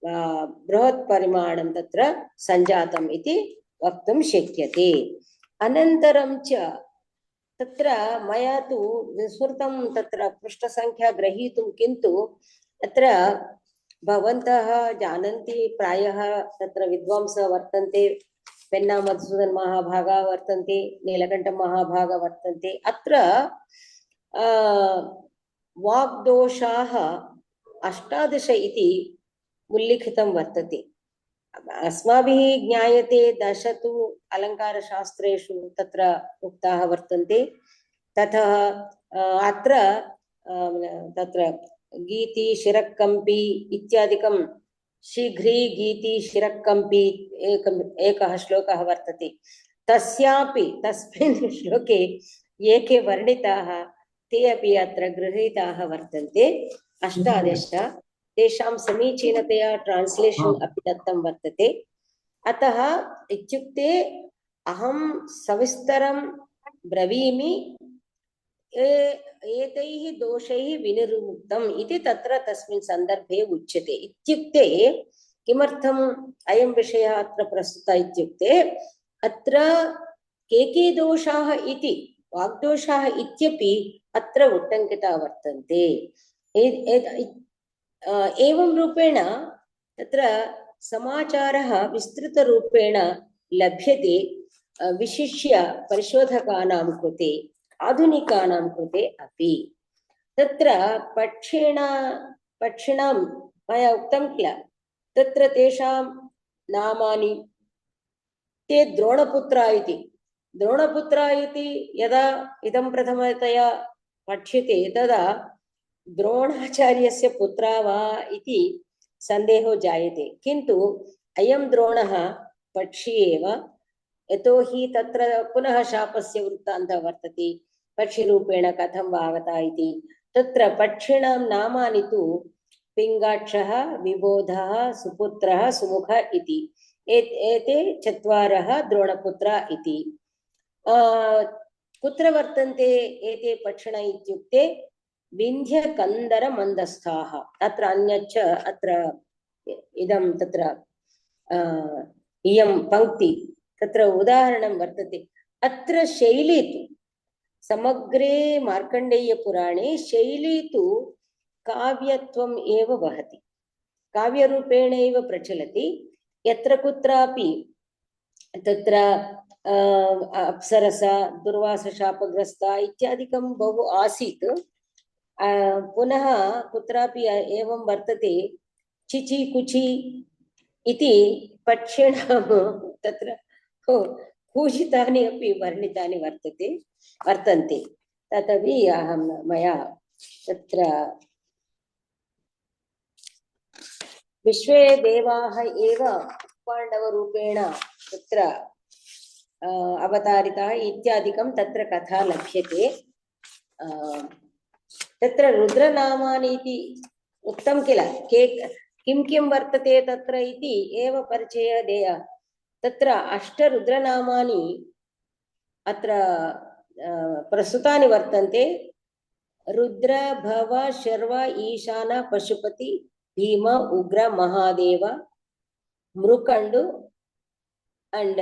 बृहत् परिमाणं तत्र सञ्जातम् इति वक्तुं शक्यते। अनन्तरं च तत्र मया तु विस्मृतं तत्र पृष्ठसङ्ख्या ग्रहीतुं, किन्तु अत्र भवन्तः जानन्ति प्रायः तत्र विद्वांसः वर्तन्ते, पेन्ना मधुसूदन महाभागा वर्तन्ते, नीलकण्ठ महाभागा वर्तन्ते। अत्र वाग्दोषाः 18 इति उल्लिखितं वर्तते। अस्माभिः ज्ञायते 10 तु अलङ्कारशास्त्रेषु तत्र उक्ताः वर्तन्ते। ततः अत्र तत्र गीति शिरक्कम्पि इत्यादिकं, शीघ्री गीति शिरक्कम्पि एकः श्लोकः वर्तते। तस्यापि तस्मिन् श्लोके ये वर्णिताः ते अपि अत्र गृहीताः वर्तन्ते 18। तेषां समीचीनतया ट्रान्स्लेशन् अपि दत्तं वर्तते। अतः इत्युक्ते अहं सविस्तरं ब्रवीमि, एतैः दोषैः विनिर्मुक्तम् इति तत्र तस्मिन् सन्दर्भे उच्यते। इत्युक्ते किमर्थम् अयं विषयः अत्र प्रस्तुतः इत्युक्ते, अत्र के दोषाः इति, वाग्दोषाः इत्यपि अत्र उट्टङ्किताः वर्तन्ते। एवं रूपेण तत्र समाचारः विस्तृतरूपेण लभ्यते, विशिष्य परिशोधकानां कृते, आधुनिकानां कृते अपि। तत्र पक्षिणां मया उक्तं किल, तत्र तेषां नामानि, ते द्रोणपुत्रा इति यदा इदं प्रथमतया पठ्यते तदा द्रोणाचार्यस्य पुत्रा वा इति सन्देहो जायते। किन्तु अयं द्रोणः पक्षी एव, यतोहि तत्र पुनः शापस्य वृत्तान्तः वर्तते, पक्षिरूपेण कथं वा आगता इति। तत्र पक्षिणां नामानि तु पिङ्गाक्षः, विबोधः, सुपुत्रः, सुमुखः इति, एते 4 द्रोणपुत्रा इति। कुत्र वर्तन्ते एते पक्षिणः इत्युक्ते विन्ध्यकन्दरमन्दस्थाः। अत्र अन्यच्च अत्र इदं तत्र इयं पङ्क्ति तत्र उदाहरणं वर्तते। अत्र शैली तु समग्रे मार्कण्डेयपुराणे शैली तु काव्यत्वम् एव वहति, काव्यरूपेण एव प्रचलति। यत्र कुत्रापि तत्र अप्सरसा, दुर्वासशापग्रस्ता इत्यादिकं बहु आसीत्। पुनः कुत्रापि एवं वर्तते, चिचि कुचि इति पक्षिणां तत्र कूजितानि अपि वर्णितानि वर्तन्ते। तदपि मया तत्र विश्वे देवाः एव पाण्डवरूपेण तत्र अवतारिताः इत्यादिकं तत्र कथा लभ्यते। तत्र रुद्रनामानि इति उक्तं किल, किं वर्तते तत्र इति एव परिचयः देयः। तत्र 8 रुद्रनामानि अत्र प्रस्तुतानि वर्तन्ते। रुद्र, भव, शर्व, ईशान, पशुपति, भीम, उग्र, महादेव, मृकण्डु and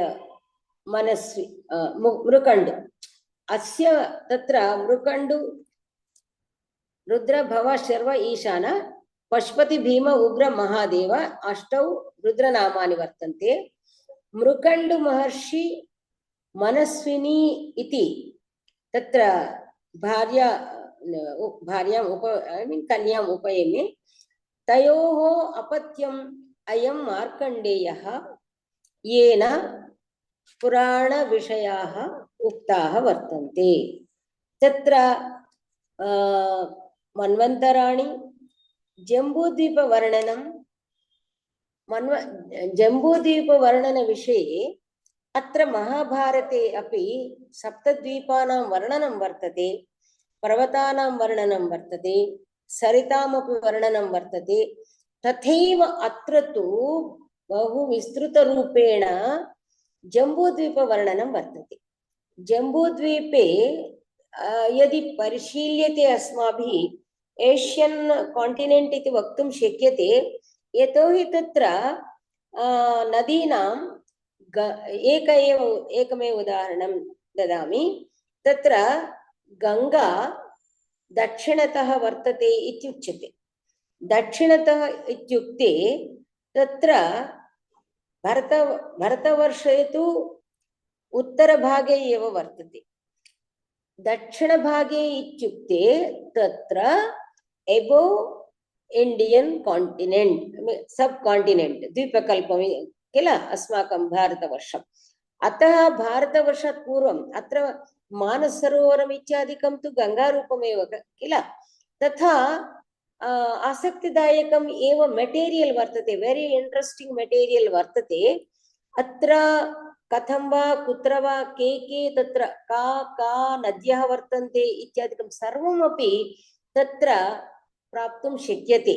मनस्वी, मृकण्डु। अस्य तत्र मृकण्डु, रुद्र, भव, शर्व, ईशान, पशुपति, भीम, उग्र, महादेव 8 रुद्रनामानि वर्तन्ते। मृकण्डु महर्षि मनस्विनी इति तत्र कन्याम् उपयमे। तयोः अपत्यम् अयं मार्कण्डेयः, येन पुराणविषयाः उक्ताः वर्तन्ते। तत्र मन्वन्तराणि, जम्बूद्वीपवर्णनविषये अत्र महाभारते अपि सप्तद्वीपानां वर्णनं वर्तते, पर्वतानां वर्णनं वर्तते, सरितामपि वर्णनं वर्तते। तथैव अत्र तु बहु विस्तृतरूपेण जम्बूद्वीपवर्णनं वर्तते। जम्बूद्वीपे यदि परिशील्यते अस्माभिः एशियन् काण्टिनेण्ट् इति वक्तुं शक्यते। यतोहि तत्र नदीनां एकमेव उदाहरणं ददामि। तत्र गङ्गा दक्षिणतः वर्तते इत्युच्यते। दक्षिणतः इत्युक्ते तत्र भरतवर्षे तु उत्तरभागे एव वर्तते। दक्षिणभागे इत्युक्ते तत्र एबो इंडियन काण्टिनेण्ट् सब काण्टिनेण्ट् द्वीपकल्पं किल अस्माकं भारतवर्षम्। अतः भारतवर्षात् पूर्वम् अत्र मानसरोवरम् इत्यादिकं तु गङ्गारूपमेव किल। तथा आसक्तिदायकम् एव मेटीरियल् वर्तते, वेरी इंट्रेस्टिंग मेटीरियल् वर्तते। अत्र कथं वा कुत्र वा के तत्र का नद्यः वर्तन्ते इत्यादिकं सर्वमपि तत्र प्राप्तुं शक्यते।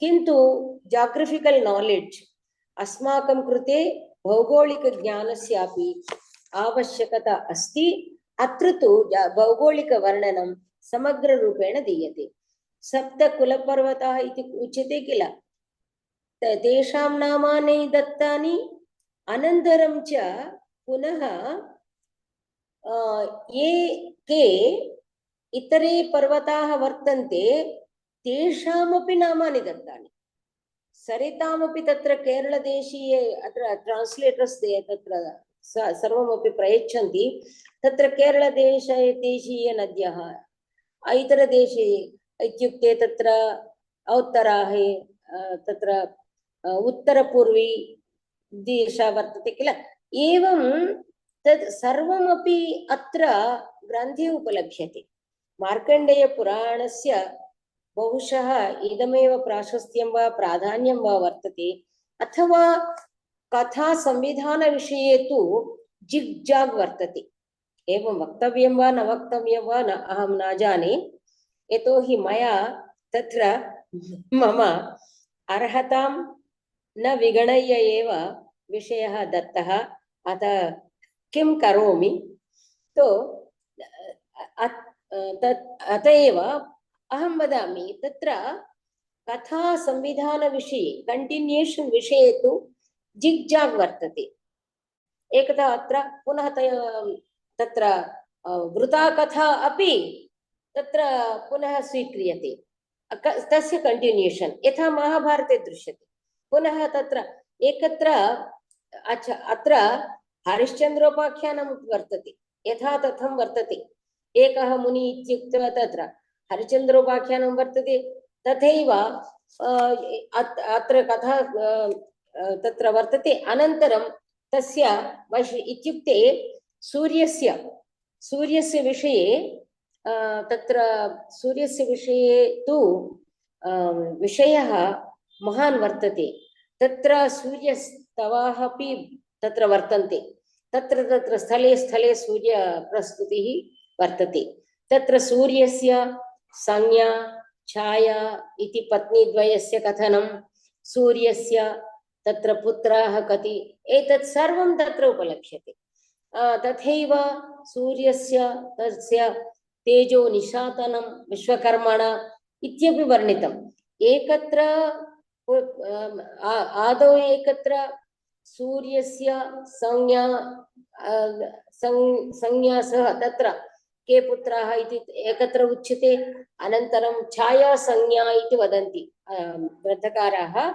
किन्तु जाग्रफिकल् नालेड्ज् अस्माकं कृते भौगोलिकज्ञानस्यापि आवश्यकता अस्ति। अत्र तु भौगोलिकवर्णनं समग्ररूपेण दीयते। सप्तकुलपर्वताः इति उच्यते किल, तेषां नामानि दत्तानि। अनन्तरं च पुनः ये के इतरे पर्वताः वर्तन्ते तेषामपि नामानि दत्तानि। सरितामपि तत्र केरळदेशीये अत्र ट्रान्स्लेटर्स् तत्र सर्वमपि प्रयच्छन्ति। तत्र केरळदेशीयनद्यः, इतरदेशे इत्युक्ते तत्र औत्तराहे तत्र उत्तरपूर्वी दिशा वर्तते किल। एवं तत् सर्वमपि अत्र ग्रन्थे उपलभ्यते। मार्कण्डेयपुराणस्य बहुशः इदमेव प्राशस्त्यं वा प्राधान्यं वा वर्तते। अथवा कथा संविधानविषये तु जिग्जाग् वर्तते। एवं वक्तव्यं वा न वक्तव्यं वा न अहं न जाने, यतोहि मया तत्र मम अर्हतां न विगणय्य एव विषयः दत्तः। अतः किं करोमि तो अत एव अहं वदामि, तत्र कथा संविधानविषये कंटिन्यूएशन विषये तु जिग्जाग् वर्तते। एकदा अत्र पुनः तत्र वृथा कथा अपि तत्र पुनः स्वीक्रियते, तस्य कंटिन्यूएशन यथा महाभारते दृश्यते। पुनः तत्र एकत्र अत्र हरिश्चन्द्रोपाख्यानं वर्तते, यथा तथं वर्तते। एकः मुनि इत्युक्त्वा तत्र हरिश्चन्द्रोपाख्यानं वर्तते, तथैव अत्र कथा तत्र वर्तते। अनन्तरं तस्य इत्युक्ते सूर्यस्य विषये तत्र सूर्यस्य विषये तु विषयः महान् वर्तते। तत्र सूर्यस्तवाः अपि तत्र वर्तन्ते। तत्र स्थले स्थले सूर्य प्रस्तुतिः वर्तते। तत्र सूर्यस्य संज्ञा छाया इति पत्नीद्वयस्य कथनं, सूर्यस्य तत्र पुत्राः कति, एतत् सर्वं तत्र उपलभ्यते। तथैव सूर्यस्य तस्य तेजो निशातनं विश्वकर्मणा इत्यपि वर्णितम्। एकत्र आदौ एकत्र सूर्यस्य संज्ञा सह तत्र के पुत्राः इति एकत्र उच्यते। अनन्तरं छाया संज्ञा इति वदन्ति ग्रन्थकाराः।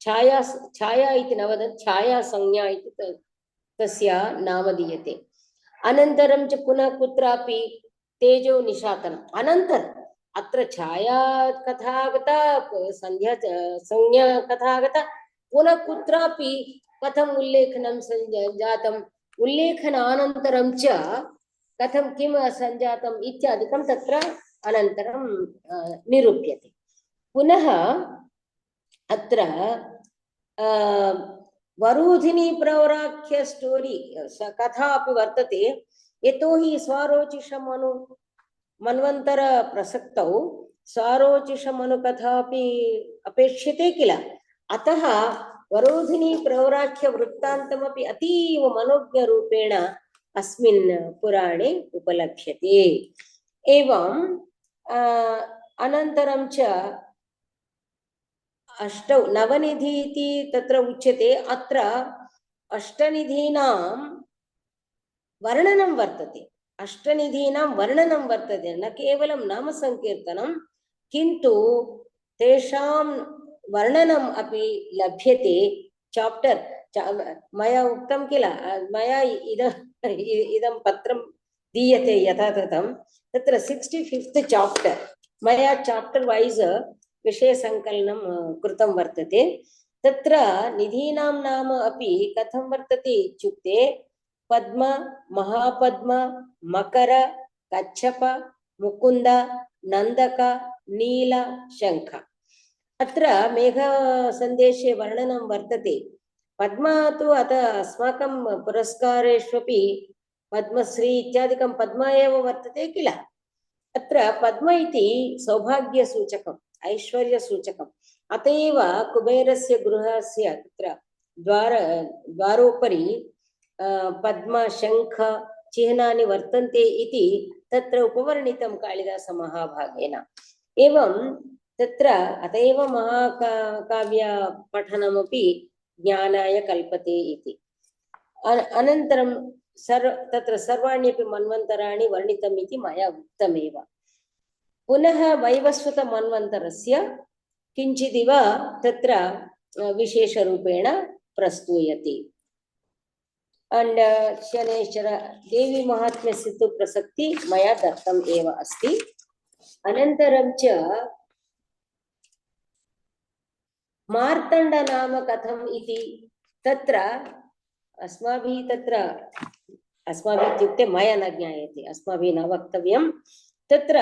छाया इति न वदन्ति, छाया संज्ञा इति तस्य नाम दीयते। अनन्तरं च पुनः कुत्रापि तेजो निशातनम्। अनन्तरम् अत्र छाया कथा आगता, संज्ञा कथा आगता, पुनः कुत्रापि कथम् उल्लेखनं जातम्, उल्लेखनानन्तरं च कथं किं सञ्जातम् इत्यादिकं तत्र अनन्तरं निरूप्यते। पुनः अत्र वरूधिनी प्रौराख्य स्टोरी कथा अपि वर्तते। यतोहि स्वारोचिषमनु मन्वन्तर प्रसक्तौ स्वारोचिषमनुकथा अपि अपेक्ष्यते किल। अतः वरूधिनी प्रौराख्य वृत्तान्तमपि अतीव मनोज्ञरूपेण अस्मिन् पुराणे उपलभ्यते। एवं अनन्तरं च अष्टौ नवनिधि इति तत्र उच्यते। अत्र अष्टनिधीनां वर्णनं वर्तते। अष्टनिधीनां वर्णनं वर्तते, न केवलं नाम संकीर्तनं, किन्तु तेषां वर्णनम् अपि लभ्यते। चाप्टर् मया उक्तं किल, मया इदं पत्रं दीयते यथा तथं, तत्र 65th चाप्टर् मया चाप्टर् वैस् विषयसङ्कलनं कृतं वर्तते। तत्र निधीनां नाम अपि कथं वर्तते इत्युक्ते पद्म, महापद्म, मकर, कच्छप, मुकुन्द, नन्दक, नील, शङ्ख। अत्र मेघसन्देशे वर्णनं वर्तते। पद्म तु अस्माकं पुरस्कारेष्वपि पद्मश्री इत्यादिकं पद्म एव वर्तते किल। अत्र पद्म इति सौभाग्यसूचकम्, ऐश्वर्यसूचकम्। अत एव कुबेरस्य गृहस्य तत्र द्वारोपरि पद्म शङ्ख चिह्नानि वर्तन्ते इति तत्र उपवर्णितं कालिदासमहाभागेन। एवं तत्र अत एव महाकाव्य पठनमपि ज्ञानाय कल्पते इति। अनन्तरं तत्र सर्वाण्यपि मन्वन्तराणि वर्णितम् इति मया उक्तमेव। पुनः वैवस्वतमन्वन्तरस्य किञ्चिदिव तत्र विशेषरूपेण प्रस्तूयते। अंड शनैश्चर देवी महात्म्यस्य तु प्रसक्ति मया दत्तम् एव अस्ति। अनन्तरं च मार्तण्ड नाम कथम् इति तत्र अस्माभिः इत्युक्ते मया न ज्ञायते, अस्माभिः न वक्तव्यं। तत्र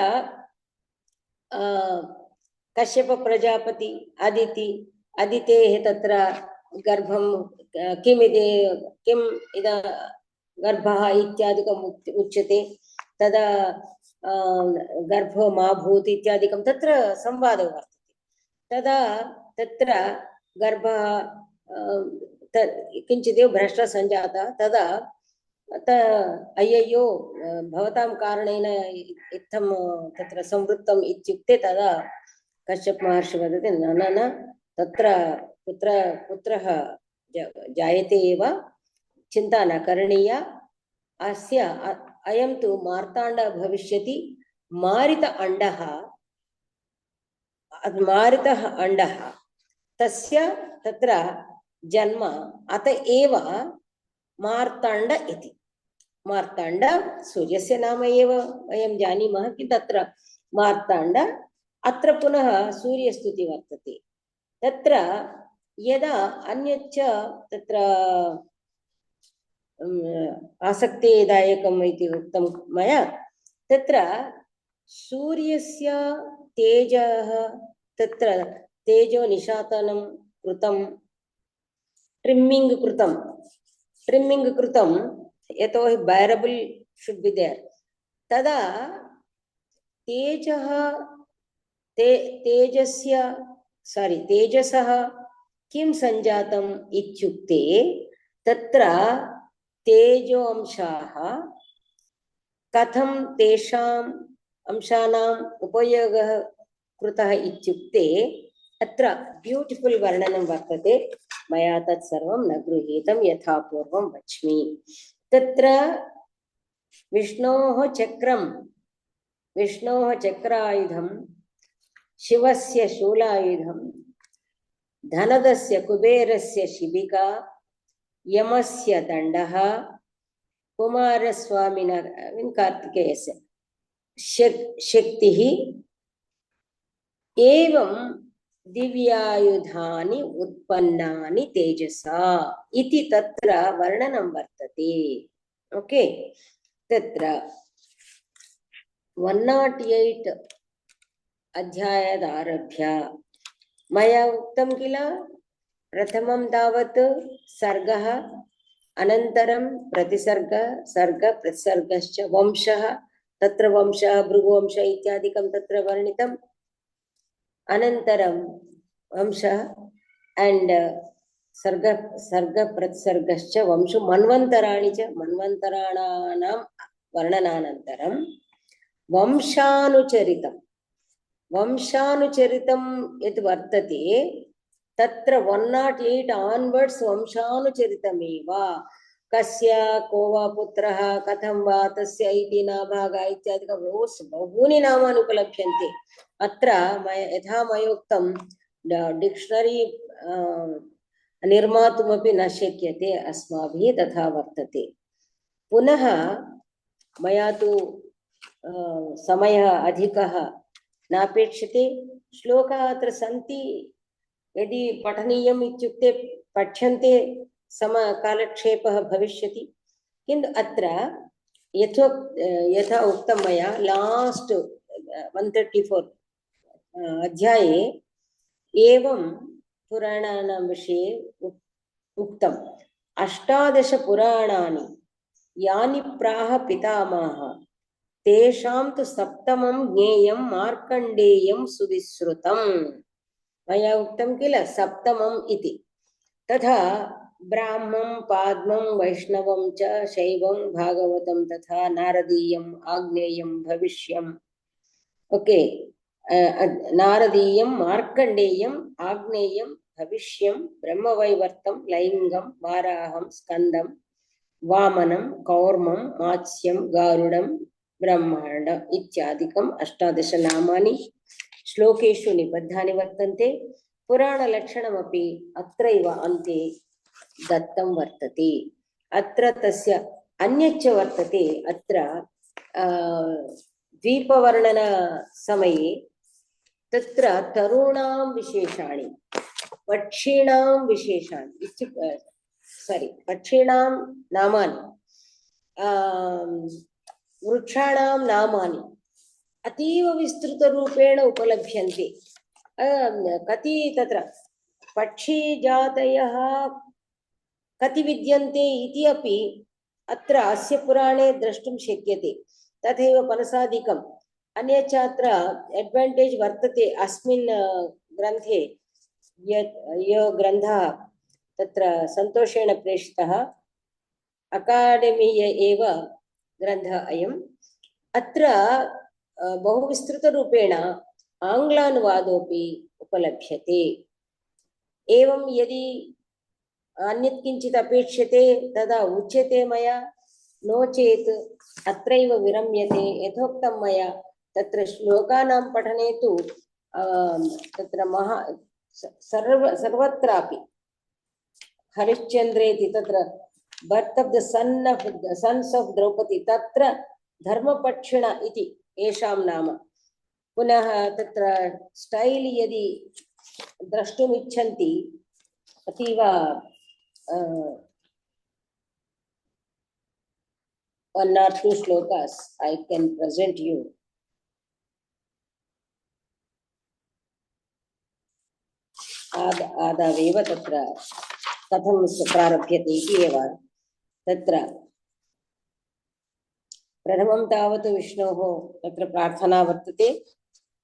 कश्यप प्रजापति अदितेः तत्र गर्भं किम् इद गर्भः इत्यादिकम् उच्यते। तदा गर्भो मा भूत् इत्यादिकं तत्र संवादो वर्तते। तदा तत्र गर्भः किञ्चिदेव भ्रष्टः सञ्जातः। तदा अय्ययो भवतां कारणेन इत्थं तत्र संवृत्तम् इत्युक्ते तदा कश्यप महर्षि वदति न न न तत्र पुत्रः जायते एव, चिन्ता न करणीया। अस्य अयं तु मार्ताण्डः भविष्यति। मारितः अण्डः तस्य तत्र जन्म, अत एव मार्ताण्ड इति। मार्ताण्ड सूर्यस्य नाम एव वयं जानीमः, किन्तु तत्र मार्ताण्ड। अत्र पुनः सूर्यस्तुति वर्तते। तत्र यदा अन्यच्च तत्र आसक्तिदायकम् इति उक्तं मया, तत्र सूर्यस्य तेजः तत्र तेजो निशातनं कृतं, ट्रिम्मिङ्ग् कृतं यतोहि बैरबल शुड बी देयर। तदा तेजसः किं संजातम् इत्युक्ते तत्र तेजो अंशाः कथं तेषाम् अंशानाम् उपयोगः कृतः इत्युक्ते अत्र ब्यूटिफुल वर्णनं वर्तते। मया तत् सर्वं न गृहीतं, यथा पूर्वं वच्मि। तत्र विष्णोः चक्रायुधं, शिवस्य शूलायुधं, धनदस्य कुबेरस्य शिबिका, यमस्य दण्डः, कुमारस्वामिनः कार्तिकेयस्य शक्तिः, एवं दिव्यायुधानि उत्पन्नानि तेजसा इति तत्र वर्णनं वर्तते। ओके, तत्र 108 अध्यायादारभ्य मया उक्तं किल, प्रथमं तावत् सर्गः, अनन्तरं प्रतिसर्ग, सर्ग प्रतिसर्गश्च, वंशः, तत्र वंशः भृगुवंश इत्यादिकं तत्र वर्णितम्। अनन्तरं वंशः and सर्ग प्रत्सर्गश्च वंशु मन्वन्तराणि च मन्वन्तराणां वर्णनानन्तरं वंशानुचरितं यत् वर्तते तत्र 108 onwards वंशानुचरितमेव कस्य को वा पुत्रः कथं वा तस्य इति नाभागः इत्यादिकं बहूनि नामानि उपलभ्यन्ते। अत्र यथा मयोक्तं डिक्षनरी निर्मातुमपि न शक्यते अस्माभिः, तथा वर्तते। पुनः मया तु समयः अधिकः नापेक्षते। श्लोकाः अत्र सन्ति, यदि पठनीयम् इत्युक्ते पठ्यन्ते समकालक्षेपः भविष्यति। किन्तु अत्र यथा उक्तं मया लास्ट् 134 अध्याये एवं पुराणानां विषये उक्तम्। 18 पुराणानि यानि प्राह पितामहः तेषां तु सप्तमं ज्ञेयं मार्कण्डेयं सुविश्रुतम्। मया उक्तं किल सप्तमम् इति। तथा ब्राह्मं पाद्मं वैष्णवं च शैवं भागवतं तथा नारदीयम् आग्नेयं भविष्यम्। ओके, नारदीयं मार्कण्डेयं आग्नेयं भविष्यं ब्रह्मवैवर्तं लैङ्गं वाराहं स्कन्दं वामनं कौर्मं मात्स्यं गारुडं ब्रह्माण्ड इत्यादिकम् 18 नामानि श्लोकेषु निबद्धानि वर्तन्ते। पुराणलक्षणमपि अत्रैव अन्ते दत्तं वर्तते। अत्र तस्य अन्यच्च वर्तते। अत्र द्वीपवर्णन समये तत्र तरूणां विशेषाणि पक्षिणां विशेषाणि पक्षिणां नामानि वृक्षाणां नामानि अतीव विस्तृतरूपेण उपलभ्यन्ते। कति तत्र पक्षीजातयः कति विद्यन्ते इति अपि अत्र अस्य पुराणे द्रष्टुं शक्यते। तथैव पनसादिकम् अन्यच्च अत्र एड्वाण्टेज् वर्तते। अस्मिन् ग्रन्थे यो ग्रन्थः तत्र सन्तोषेण प्रेषितः अकाडेमीय एव ग्रन्थः अयम्। अत्र बहु विस्तृतरूपेण आङ्ग्लानुवादोऽपि उपलभ्यते। एवं यदि अन्यत् किञ्चित् अपेक्ष्यते तदा उच्यते मया, नो चेत् अत्रैव विरम्यते। यथोक्तं मया तत्र श्लोकानां पठने तु तत्र सर्वत्रापि हरिश्चन्द्रेति तत्र birth of the sons of Draupadi तत्र धर्मपक्षिण इति येषां नाम। पुनः तत्र स्टैल् यदि द्रष्टुम् इच्छन्ति अतीव 1 or 2 shlokas I can present you. आदावेव तत्र कथं प्रारभ्यते इति एव। तत्र प्रथमं तावत् विष्णोः तत्र प्रार्थना वर्तते।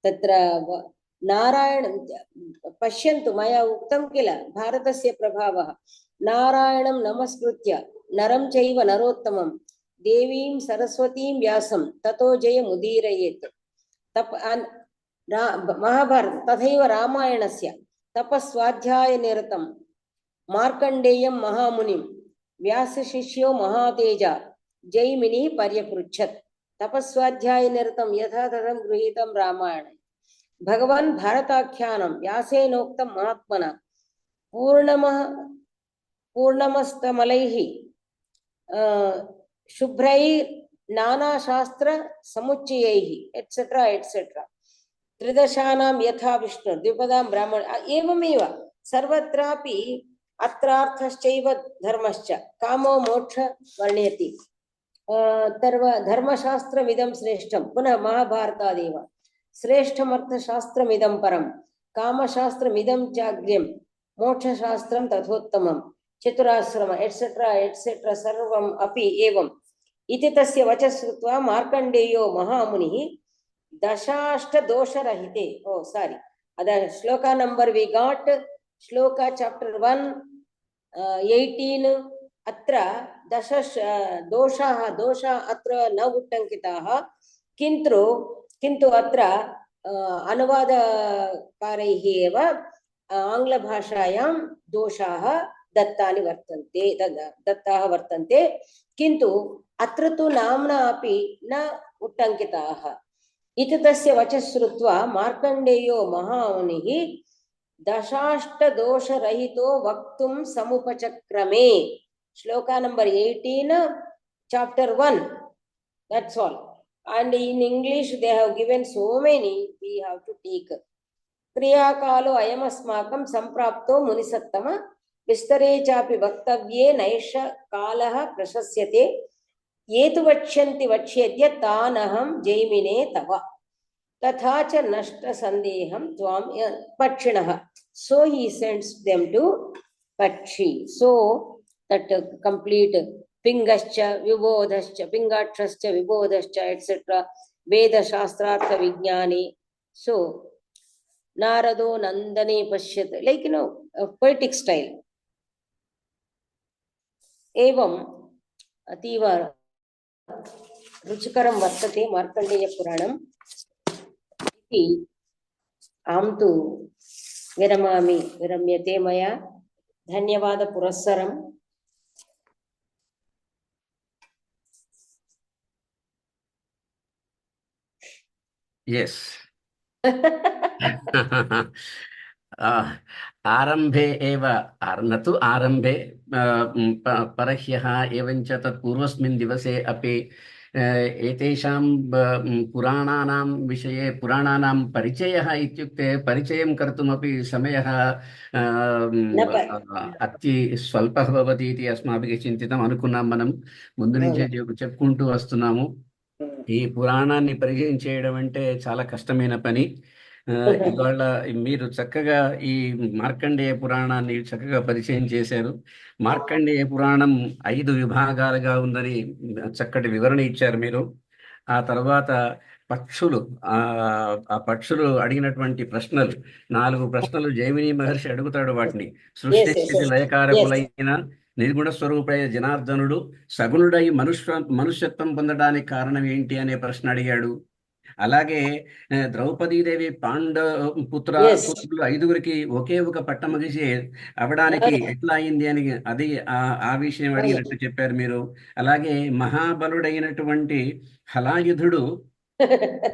तत्र नारायणं पश्यन्तु, मया उक्तं किल भारतस्य प्रभावः। नारायणं नमस्कृत्य नरं चैव नरोत्तमं देवीं सरस्वतीं व्यासं ततो जयमुदीरयेत्। महाभारत तथैव रामायणस्य तपस्वाध्यायनिरतं मार्कण्डेयं महामुनिं व्यासशिष्यो महातेजा जैमिनिः पर्यपृच्छत्। तपस्वाध्यायनिरतं यथा तथं गृहीतं रामायणे भगवान् भारताख्यानं व्यासेनोक्तं महात्मना पूर्णमस्तमलैः शुभ्रैः नानाशास्त्रसमुच्चयैः एट्सेट्रा एट्सेट्रा 13 यथा विष्णु द्विपदां ब्राह्मण। एवमेव सर्वत्रापि अत्रार्थश्चैव धर्मश्च कामो मोक्ष वर्ण्यति। धर्मशास्त्रमिदं श्रेष्ठं। पुनः महाभारतादेव श्रेष्ठमर्थशास्त्रमिदं परं कामशास्त्रमिदं चाग्र्यं मोक्षशास्त्रं तथोत्तमं चतुराश्रम एट्सेट्रा एट्सेट्रा सर्वम् अपि एवम् इति तस्य वचः श्रुत्वा मार्कण्डेयो महामुनिः 18 अत्र दश दोषाः अत्र न उट्टङ्किताः, किन्तु अत्र अनुवादकारैः एव आङ्ग्लभाषायां दोषाः दत्ताः वर्तन्ते, किन्तु अत्र तु नाम्ना अपि न उट्टङ्किताः इति तस्य वचः श्रुत्वा मार्कण्डेयो महामुनिः दशाष्टदोषरहितो वक्तुं समुपचक्रमे. श्लोका number 18, chapter 1. That's all. And in English they have given so many, we have to take. क्रियाकालो अयमस्माकं सम्प्राप्तो मुनिसत्तम विस्तरे चापि वक्तव्ये नैष कालः प्रशस्यते ये तु वक्ष्यन्ति वक्ष्येद्य तानहं जैमिने तव तथा च नष्ट संदेहं त्वां पक्षिणः. So he sends them to Pakshi. So that complete Pingascha, Vibodhascha, Pingatrascha, Vibodhascha, etc. Veda Shastrartha Vijnani. So Narado Nandane Pashyat, like a poetic style. Evam Ativa Ruchikaram Vartate Markandeya Puranam. Aham tu viramami viramyate maya. Dhanyavada purassaram. Yes. आरम्भे एव न तु आरम्भे परह्यः एवञ्च तत् पूर्वस्मिन् दिवसे अपि एतेषां पुराणानां विषये पुराणानां परिचयः इत्युक्ते परिचयं कर्तुमपि समयः అతి స్వల్పः భవతి ఇది అస్మాభిः చింతితం అనుకున్నాం. మనం ముందు నుంచే చెప్పుకుంటూ వస్తున్నాము. ఈ పురాణాన్ని పరిచయం చేయడం అంటే చాలా కష్టమైన పని. ఇవాళ మీరు చక్కగా ఈ మార్కండేయ పురాణాన్ని చక్కగా పరిచయం చేశారు. మార్కండేయ పురాణం 5 విభాగాలుగా ఉందని చక్కటి వివరణ ఇచ్చారు మీరు. ఆ తర్వాత పక్షులు ఆ పక్షులు అడిగినటువంటి ప్రశ్నలు 4 ప్రశ్నలు జైమిని మహర్షి అడుగుతాడు. వాటిని సృష్టి స్థితి లయకారకులైన నిర్గుణ స్వరూపై జనార్దనుడు సగుణుడై మనుష్యత్వం పొందడానికి కారణం ఏంటి అనే ప్రశ్న అడిగాడు. అలాగే ద్రౌపదీదేవి పుత్రులు 5గురికి ఒకే ఒక పట్టమగిసి అవడానికి ఎట్లా అయింది అని అది ఆ విషయం అడిగినట్టు చెప్పారు మీరు. అలాగే మహాబలుడైనటువంటి హలాయుధుడు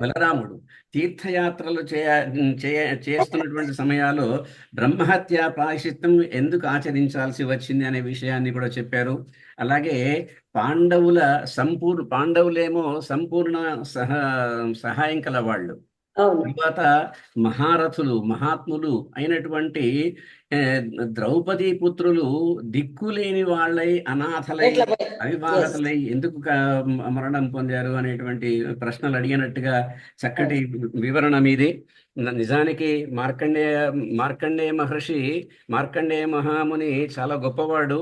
బలరాముడు తీర్థయాత్రలు చేస్తున్నటువంటి సమయాల్లో బ్రహ్మహత్య ప్రాయశ్చిత్తం ఎందుకు ఆచరించాల్సి వచ్చింది అనే విషయాన్ని కూడా చెప్పారు. అలాగే పాండవులేమో సంపూర్ణ సహాయం కల వాళ్ళు. తర్వాత మహారథులు మహాత్ములు అయినటువంటి ద్రౌపదీ పుత్రులు దిక్కులేని వాళ్ళై అనాథలై అవివాహితులై ఎందుకు మరణం పొందారు అనేటువంటి ప్రశ్నలు అడిగినట్టుగా చక్కటి వివరణ మీది. నిజానికి మార్కండేయ మహాముని చాలా గొప్పవాడు.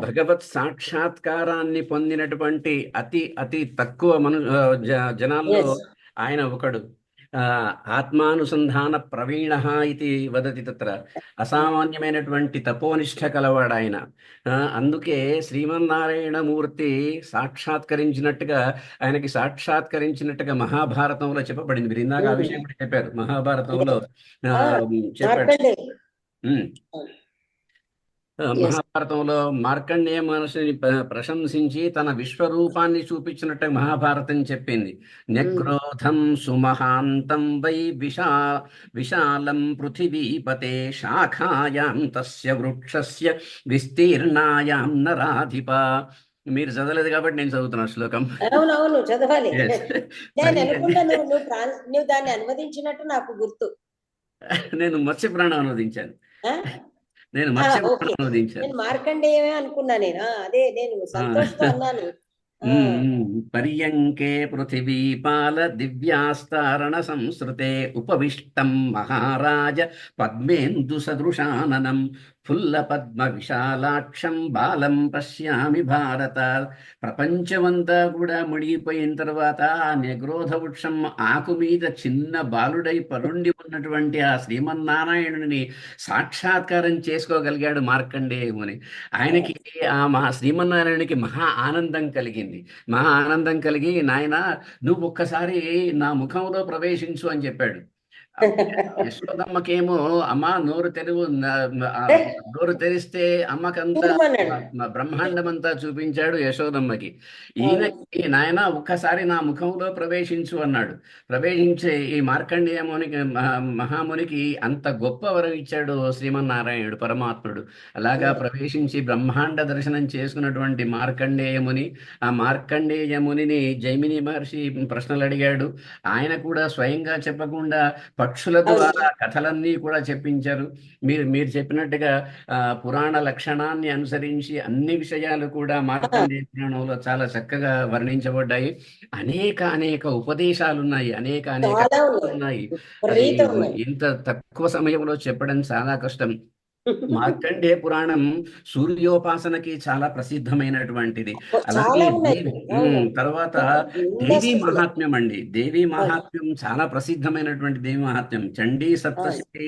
భగవత్ సాక్షాత్కారాన్ని పొందినటువంటి అతి తక్కువ జనాల్లో ఆయన ఒకడు. ఆత్మానుసంధాన ప్రవీణ ఇది వదతి. తత్ర అసామాన్యమైనటువంటి తపోనిష్ట కలవాడు ఆయన. అందుకే శ్రీమన్నారాయణమూర్తి ఆయనకి సాక్షాత్కరించినట్టుగా మహాభారతంలో చెప్పబడింది. మీరు ఇందాక ఆ విషయం కూడా చెప్పారు. మహాభారతంలో చెప్పాడు. మహాభారతంలో మార్కండేయ మహర్షిని ప్రశంసించి తన విశ్వరూపాన్ని చూపించినట్టు మహాభారతం చెప్పింది. న్యక్రోధం సుమహాంతం వై విశాలం పృథివీపతే శాఖాయాం తస్య వృక్షస్య విస్తీర్ణాయాం నరాధిప. మీరు చదవలేదు కాబట్టి నేను చదువుతున్నా శ్లోకం. అవునవును చదవాలి. నువ్వు దాన్ని అనువదించినట్టు నాకు గుర్తు. నేను మత్స్య పురాణం అనువదించాను. మార్కండేయమే అనుకున్నా నేను. అదే నేను సంతోషంగా అన్నాను. పర్యంకే పృథివీపాల దివ్యాస్తారణ సంస్కృతే ఉపవిష్టం మహారాజ పద్మేందు సదృశాననం ఫుల్ల పద్మ విశాలాక్షం బాలం పశ్యామి భారత. ప్రపంచమంతా కూడా మునిగిపోయిన తర్వాత ఆ నిగ్రోధ వృక్షం ఆకు మీద చిన్న బాలుడై పరుండి ఉన్నటువంటి ఆ శ్రీమన్నారాయణుని సాక్షాత్కారం చేసుకోగలిగాడు మార్కండేయుని. ఆయనకి ఆ శ్రీమన్నారాయణునికి మహా ఆనందం కలిగింది. మహా ఆనందం కలిగి, నాయన నువ్వు ఒక్కసారి నా ముఖంలో ప్రవేశించు అని చెప్పాడు. యశోదమ్మకేమో అమ్మ నోరు తెరువు, నోరు తెరిస్తే అమ్మకంతా చూడమన్నాడు. బ్రహ్మాండం అంతా చూపించాడు యశోదమ్మకి. అవును. ఈయనకి నాయన ఒక్కసారి నా ముఖంలో ప్రవేశించు అన్నాడు. ప్రవేశించే ఈ మార్కండేయ మునికి మహామునికి అంత గొప్ప వరం ఇచ్చాడు శ్రీమన్నారాయణుడు పరమాత్ముడు. అలాగా ప్రవేశించి బ్రహ్మాండ దర్శనం చేసుకున్నటువంటి మార్కండేయముని, ఆ మార్కండేయమునిని జైమిని మహర్షి ప్రశ్నలు అడిగాడు. ఆయన కూడా స్వయంగా చెప్పకుండా పక్షుల ద్వారా కథలన్నీ కూడా చెప్పించారు. మీరు చెప్పినట్టుగా పురాణ లక్షణాన్ని అనుసరించి అన్ని విషయాలు కూడా మార్కండేయ పురాణంలో చాలా చక్కగా వర్ణించబడ్డాయి. అనేక ఉపదేశాలు ఉన్నాయి, అనేక చాలా ఉన్నాయి. ఉన్నాయి. విపరీతం ఉన్నాయి. ఇంత తక్కువ సమయంలో చెప్పడం చాలా కష్టం. మార్కండేయ పురాణం సూర్యోపాసనకి చాలా ప్రసిద్ధమైనటువంటిది. అలాగే చాలా ఉన్నాయి. అవును. తర్వాత నిండా దేవి స్థితిలో. మహాత్మ్యం అండి. దేవి మహాత్మ్యం చాలా ప్రసిద్ధమైనటువంటి దేవి మహాత్మ్యం. చండీ సప్తశతి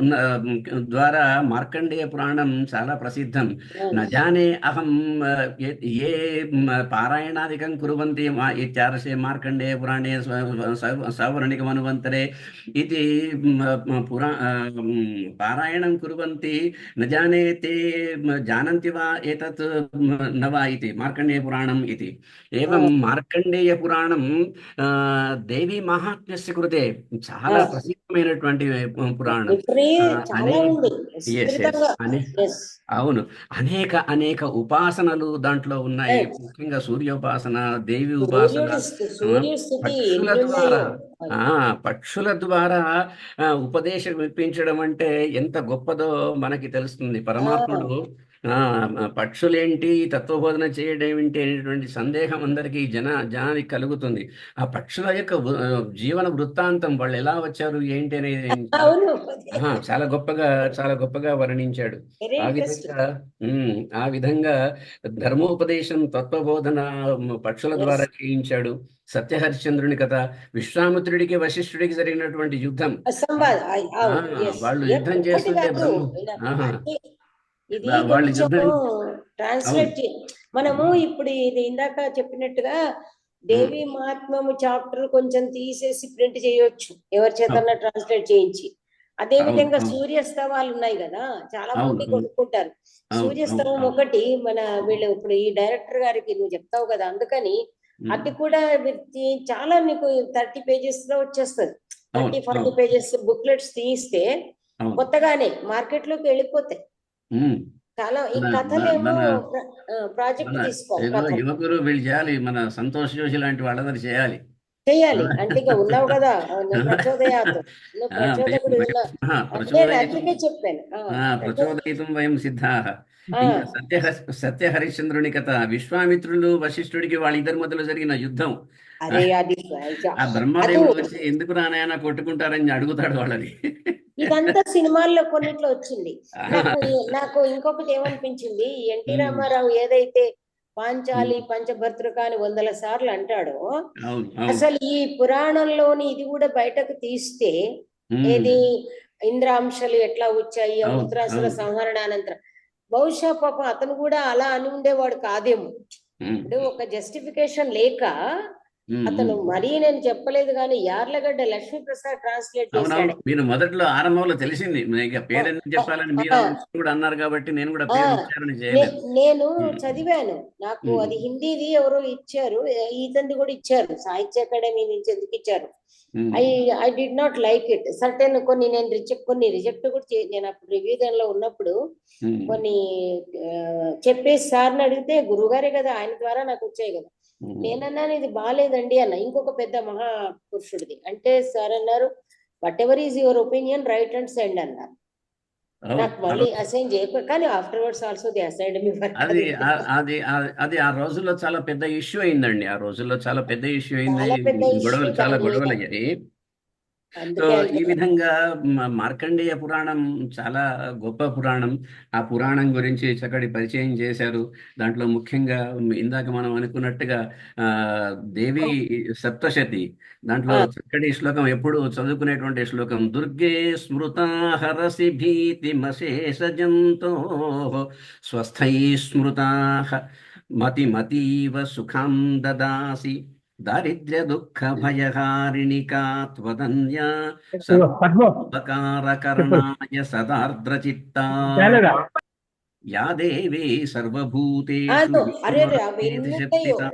ఉన్న ద్వారా మార్కండేయ పురాణం చాలా ప్రసిద్ధం. నజానే అహం ఏ పారాయణాదికం కుర్వంతి ఇత్యార్షే మార్కండేయ పురాణే సవర్ణికమనువంతరే ఇది పారాయణం కుర్వంతి న జానే తే జానంతి వా ఏతత్ న వా ఇతి మార్కండేయ పురాణం ఇతి. ఏవం మార్కండేయ పురాణం దేవి మహాత్మ్యస్య కృతే చాలా ప్రసిద్ధమైనటువంటి పురాణం. అవును, అనేక ఉపాసనలు దాంట్లో ఉన్నాయి. ముఖ్యంగా సూర్యోపాసన, దేవి ఉపాసన, పక్షుల ద్వారా ఉపదేశం ఇప్పించడం అంటే ఎంత గొప్పదో మనకి తెలుస్తుంది. పరమాత్ముడు పక్షులేంటి, తత్వబోధన చేయడం ఏంటి అనేటువంటి సందేహం అందరికీ జనానికి కలుగుతుంది. ఆ పక్షుల యొక్క జీవన వృత్తాంతం, వాళ్ళు ఎలా వచ్చారు ఏంటి అనేది చాలా గొప్పగా వర్ణించాడు. ఆ విధంగా ధర్మోపదేశం, తత్వబోధన పక్షుల ద్వారా చేయించాడు. సత్యహరిశ్చంద్రుని కథ, విశ్వామిత్రుడికి వశిష్ఠుడికి జరిగినటువంటి యుద్ధం, వాళ్ళు యుద్ధం చేస్తుంటే వాళ్ళు ట్రాన్స్లేట్ మనము ఇప్పుడు ఇది ఇందాక చెప్పినట్టుగా దేవి మహాత్మ్యము చాప్టర్ కొంచెం తీసేసి ప్రింట్ చేయొచ్చు, ఎవరి చేతన్నా ట్రాన్స్లేట్ చేయించి. అదే విధంగా సూర్యస్తవాలు ఉన్నాయి కదా, చాలా మంది కొనుక్కుంటారు. సూర్యస్తవం ఒకటి మన వీళ్ళు ఇప్పుడు ఈ డైరెక్టర్ గారికి నువ్వు చెప్తావు కదా, అందుకని అది కూడా చాలా నీకు 30 pages లో వచ్చేస్తుంది. 30-40 pages బుక్లెట్స్ తీస్తే కొత్తగానే మార్కెట్ లోకి వెళ్ళిపోతాయి. చాలా ఈ కథలేమో ప్రాజెక్ట్ తీసుకోవాలి. యువకులు వీళ్ళు చేయాలి, మన సంతోష్ జోషి లాంటి వాళ్ళందరూ చేయాలి. అంటే ఇక ఉన్నావు కదా అందుకే చెప్పాను. ప్రచోదయితం వయం సిద్ధాః. సత్య హరిశ్చంద్రుని కథ, విశ్వామిత్రులు వశిష్ఠుడికి వాళ్ళిద్దరి మధ్యలో జరిగిన యుద్ధం. ఆ బ్రహ్మదేవుడు వచ్చి ఎందుకు రానాయన కొట్టుకుంటారని అడుగుతాడు వాళ్ళని. ఇదంతా సినిమాల్లో కొన్నిట్లో వచ్చింది. నాకు ఇంకొకటి ఏమనిపించింది, ఎన్టీ రామారావు ఏదైతే పాంచాలి పంచభద్రక అని 100 సార్లు అంటాడో, అసలు ఈ పురాణంలోని ఇది కూడా బయటకు తీస్తే, ఏది ఇంద్రాంశాలు ఎట్లా వచ్చాయి, ఉత్తరాసుల సంహరణ అనంతరం, బహుశా పాపం అతను కూడా అలా అని ఉండేవాడు కాదేమో. అంటే ఒక జస్టిఫికేషన్ లేక అతను మరీ నేను చెప్పలేదు కానీ యార్లగడ్డ లక్ష్మీప్రసాద్ ట్రాన్స్లేట్ చేశాడు. మీరు మొదట్లో ఆరంభంలో తెలిసింది, పేరెందుకు చెప్పాలని మీరు కూడా అన్నారు కాబట్టి నేను కూడా నేను చదివాను. నాకు అది హిందీది ఎవరో ఇచ్చారు, ఇతనిది కూడా ఇచ్చారు, సాహిత్య అకాడమీ నుంచి ఎందుకు ఇచ్చారు. I did not like it. Certain కొన్ని నేను రిజెక్ట్ కూడా నేను అప్పుడు రివ్యూలో ఉన్నప్పుడు కొన్ని చెప్పేసి సార్ని అడిగితే, గురువుగారే కదా, ఆయన ద్వారా నాకు వచ్చాయి కదా. నేనన్నాను ఇది బాగాలేదండి అన్న, ఇంకొక పెద్ద మహాపురుషుడిది అంటే. సార్ అన్నారు, what ever is your opinion, right and send అన్నారు. నాకు మళ్ళీ అసైన్ చేయక, కానీ ఆఫ్టర్వర్డ్స్ ఆల్సో ది అసైన్డ్ మీ. అది ఆ రోజుల్లో చాలా పెద్ద ఇష్యూ అయిందండి. ఆ రోజుల్లో చాలా పెద్ద ఇష్యూ అయింది, చాలా గొడవలు అయ్యాయి. సో అందుకే ఈ అంటున్నాను. విధంగా మార్కండేయ పురాణం చాలా గొప్ప పురాణం. ఆ పురాణం గురించి చక్కటి పరిచయం చేశారు. దాంట్లో ముఖ్యంగా ఇందాక మనం అనుకున్నట్టుగా ఆ దేవి సప్తశతి, దాంట్లో ఆ, చక్కటి శ్లోకం ఎప్పుడు చదువుకునేటువంటి శ్లోకం, దుర్గే స్మృతా హరసి భీతిమశేష జంతో స్వస్థై స్మృతా మతిమతీవ సుఖం దదాసి దారిద్ర్య దుఃఖ భయహారిణికా త్వదన్యా పద్మ సర్వోపకారకరణాయ సదార్ద్రచిత్తా చాలేదా? యా దేవీ సర్వభూతేషు అదో అరే రే, అవి విష్ణురూపేతి ఎన్ని ఉంటాయో. శక్తితా.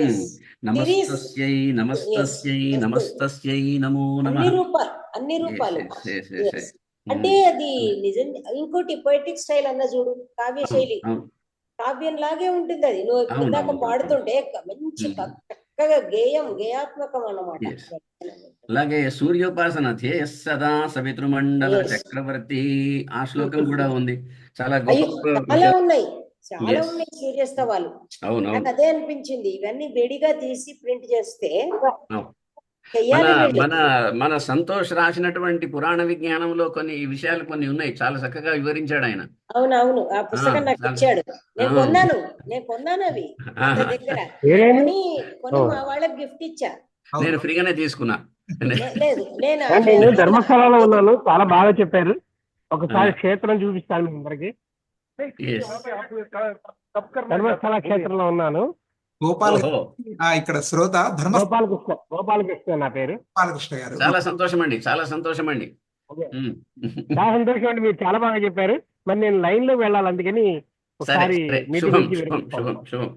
ఎస్ నమస్తస్యై ఎస్ నమస్తస్యై ఎస్ నమస్తస్యై నమో అన్ని నమః. రూపాలు, అన్ని Yes, రూపాలు. yes, yes, yes, yes yes. అంటే అది నిజం. ఇంకోటి పొయిటిక్ స్టైల్ అన్న చూడు, కావ్య శైలి, అవును కావ్యం లాగే ఉంటుంది అది. నువ్వు అవును ఇందాక అవును పాడుతుంటే మంచి చక్కగా గేయాత్మకం అన్నమాట. Yes. అలాగే సూర్యోపాసన ధ్యేయ సదా సవితృమండల Yes. చక్రవర్తి, ఆ శ్లోకం కూడా ఉంది. చాలా అయ్యో గొప్ప చాలా ఉన్నాయి, చాలా Yes. ఉన్నాయి సూర్యస్తవాలు. అవును నాకు అవును అదే అనిపించింది, ఇవన్నీ విడిగా తీసి ప్రింట్ చేస్తే అవును. మన చెయ్యాలి వీళ్ళు. మన మన సంతోష్ రాసినటువంటి పురాణ విజ్ఞానంలో కొన్ని విషయాలు కొన్ని ఉన్నాయి, చాలా చక్కగా వివరించాడు ఆయన. అవునవును, ఆ పుస్తకం నాకు చాలా. ఇచ్చాడు. నేను ఆ. కొన్నాను అవి ఆహా. అతని దగ్గర. ఏరేంటి? కొని మా వాళ్ళకి గిఫ్ట్ ఇచ్చా. నేను ఫ్రీగానే తీసుకున్నా. లేదు నేను నేను ధర్మస్థలంలో ఉన్నాను. చాలా బాగా చెప్పారు. ఒకసారి క్షేత్రం చూపిస్తాను మీ అందరికి. Yes. ధర్మస్థల క్షేత్రంలో ఉన్నాను. గోపాల ఓహో, ఇక్కడ శ్రోత గోపాలకృష్ణ నా పేరు. గోపాలకృష్ణ గారు. చాలా సంతోషం అండి, చాలా సంతోషం అండి. చాలా సంతోషం అండి, మీరు చాలా బాగా చెప్పారు. మరి నేను లైన్ లో వెళ్ళాలి, అందుకని సరే ఒకసారి సరే, మీటింగ్ శుభం నుంచి శుభం విరమిస్తాను. శుభం శుభం.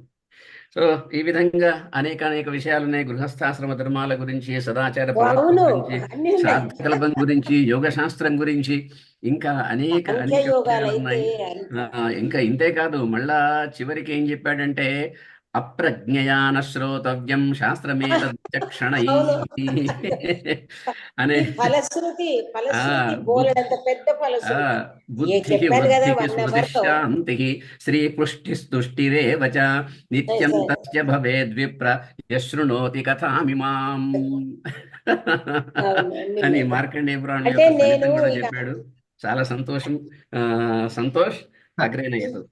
సో ఈ విధంగా అనేక విషయాలున్నాయి. గృహస్థాశ్రమ ధర్మాల గురించి, సదాచార ప్రవర్తన అవును, గురించి, అన్ని ఉన్నాయి. శ్రాద్ధకల్పం గురించి, యోగ శాస్త్రం గురించి, ఇంకా అనేక సంఖ్యాయోగాలు విషయాలు అయితే ఉన్నాయి. ఇంకా ఇంతే కాదు, మళ్ళా చివరికి ఏం చెప్పాడంటే అప్రజ్ఞయాన శ్రోతవ్యం శాస్త్రమేత విచక్షణై అవును. అనే ఈ ఫలశ్రుతి బోలెడంత పెద్ద ఫలశ్రుతి. బుద్ధి చెప్పాను కదా, వృద్ధికి 1 స్మృతి hour తో. శాంతి శ్రీ పుష్టిస్తుష్టిరేవ చ నిత్యం Yes, sir. తస్య భవేద్విప్ర యశృణోతి కథామిమాం అవును, అన్ని అని ఉన్నాయి. మార్కండేయ పురాణం అంటే యొక్క ఫలితం నేను కూడా ఇక చెప్పాడు. చాలా సంతోషం. సంతోష్ అగ్రేనయ్యదు.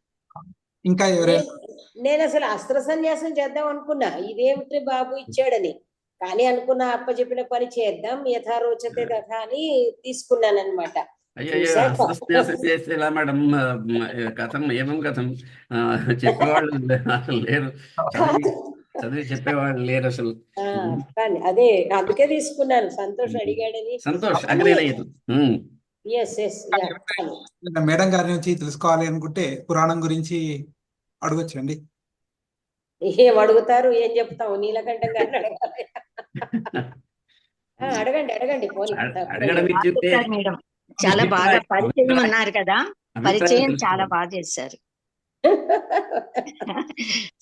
ఇంకా ఎవరైనా నేను అసలు అస్త్ర సన్యాసం చేద్దాం అనుకున్నా, ఇదేమిటి బాబు ఇచ్చాడని. కానీ అనుకున్నా అప్ప చెప్పిన పని చేద్దాం, యథారోచతే తథా అని తీసుకున్నాను అనమాట. అయ్యో అస్త్రసన్యాసం చేస్తే ఎలా మేడం? కథం ఏమం కథం చెప్పేవాళ్ళు అసలు లేరు, చదివి చెప్పేవాళ్ళు లేరు అసలు. కానీ అదే అందుకే తీసుకున్నాను, సంతోష్ అడిగాడని. సంతోష్ అగ్రేనయ్యదు. ఎస్ ఎస్ మేడం గారి నుంచి తెలుసుకోవాలి అనుకుంటే పురాణం గురించి అడగొచ్చండి. ఏం అడుగుతారు, ఏం చెప్తావు? నీలకంఠం గారిని అడగాలి. అడగండి అడగండి, పోనీ. అడగడం ఇచ్చింటే మేడం చాలా బాగా పరిచయం అన్నారు కదా, పరిచయం చాలా బాగా చేశారు.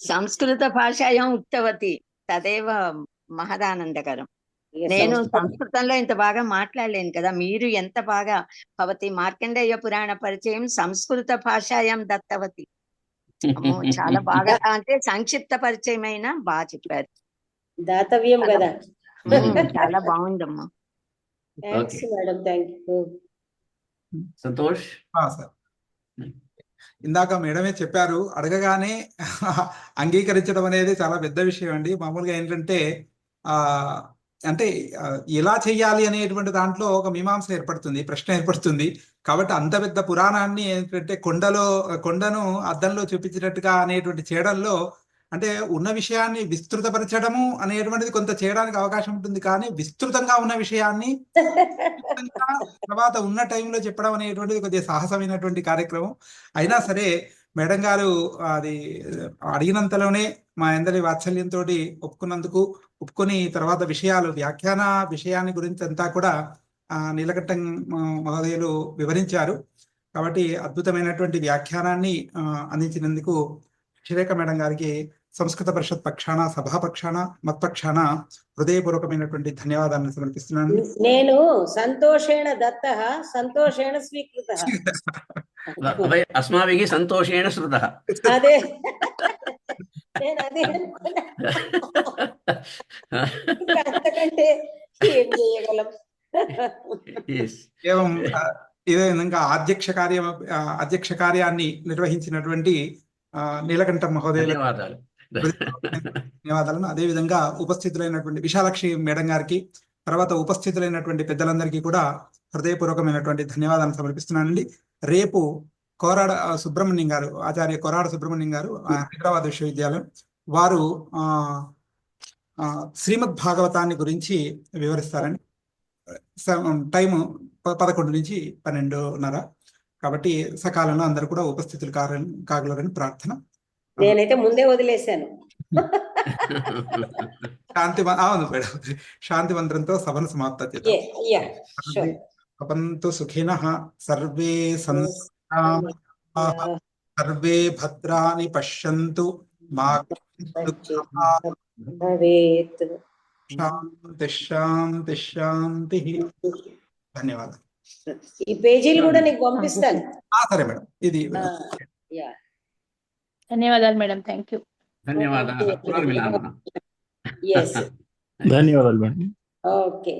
సంస్కృత భాషాయాం ఉక్తవతి తదేవ మహదానందకరం. నేను సంస్కృతంలో ఇంత బాగా మాట్లాడలేను కదా, మీరు ఎంత బాగా భవతి మార్కండేయ పురాణ పరిచయం సంస్కృత భాషాయాం దత్తవతి. అమ్మో, చాలా బాగా, అంటే సంక్షిప్త పరిచయం అయినా బాగా చెప్పారు. దాతవ్యం కదా. చాలా బాగుందమ్మా. Thanks madam, thank you. Santosh sir, ఇందాక మేడమే చెప్పారు, అడగగానే అంగీకరించడం అనేది చాలా పెద్ద విషయం అండి. మామూలుగా ఏంటంటే అంటే ఎలా చెయ్యాలి అనేటువంటి దాంట్లో ఒక మీమాంస ఏర్పడుతుంది, ప్రశ్న ఏర్పడుతుంది. కాబట్టి అంత పెద్ద పురాణాన్ని ఏంటంటే కొండను అద్దంలో చూపించినట్టుగా అనేటువంటి చేయడంలో, అంటే ఉన్న విషయాన్ని విస్తృతపరచడము అనేటువంటిది కొంత చేయడానికి అవకాశం ఉంటుంది, కానీ విస్తృతంగా ఉన్న విషయాన్ని తర్వాత ఉన్న టైంలో చెప్పడం అనేటువంటిది కొద్దిగా సాహసమైనటువంటి కార్యక్రమం. అయినా సరే మేడం గారు అది అడిగినంతలోనే మా అందరి వాత్సల్యంతో ఒప్పుకొని తర్వాత వ్యాఖ్యాన విషయాన్ని గురించి అంతా కూడా నీలకంఠం మహోదయులు వివరించారు. కాబట్టి అద్భుతమైనటువంటి వ్యాఖ్యానాన్ని అందించినందుకు శ్రీరేఖ మేడం గారికి సంస్కృత పరిషత్ పక్షాన, సభాపక్షాన, మత్పక్షాన హృదయపూర్వకమైనటువంటి ధన్యవాదాలను సమర్పిస్తున్నాను. నేను సంతోషేణ దత్త సంతోషేణ స్వీకృత. అస్మాభిః సంతోషేణ శ్రుతః. అదే నేను అదే అనుకున్నా. అంతకంటే ఏం చేయగలం? Yes. ఏవం ఇదే విధంగా అధ్యక్ష కార్యాన్ని నిర్వహించినటువంటి నీలకంఠ మహోదయులకు ధన్యవాదాలు. ధన్యవాదాలను. అదేవిధంగా ఉపస్థితులైనటువంటి విశాలాక్షి మేడం గారికి, తర్వాత ఉపస్థితులైనటువంటి పెద్దలందరికీ కూడా హృదయపూర్వకమైనటువంటి ధన్యవాదాలు సమర్పిస్తున్నానండి. రేపు కోరాడ సుబ్రహ్మణ్యం గారు, ఆచార్య కోరాడ సుబ్రహ్మణ్యం గారు, హైదరాబాద్ విశ్వవిద్యాలయం వారు శ్రీమద్ భాగవతాన్ని గురించి వివరిస్తారండి. టైము 11 నుంచి 12:30. కాబట్టి సకాలంలో అందరూ కూడా ఉపస్థితులు కాగలరని ప్రార్థన. నేనైతే ముందే వదిలేశాను. అవును మేడం, శాంతి మంత్రంతో సభను సమాప్త చేద్దాం. Yeah, sure. భవంతు సుఖినః సర్వే సంతుష్టాః సర్వే భద్రాణి పశ్యంతు మా భవేత్. శాంతి శాంతి శాంతి. ధన్యవాదాలు. ఈ పేజీలు కూడా నీకు పంపిస్తాను. సరే మేడం, ఇది Yeah. ధన్యవాదాలు మేడం. Thank you. ధన్యవాదాలు. పునర్మిలామన. Yes. ధన్యవాదాలు మేడం. Okay.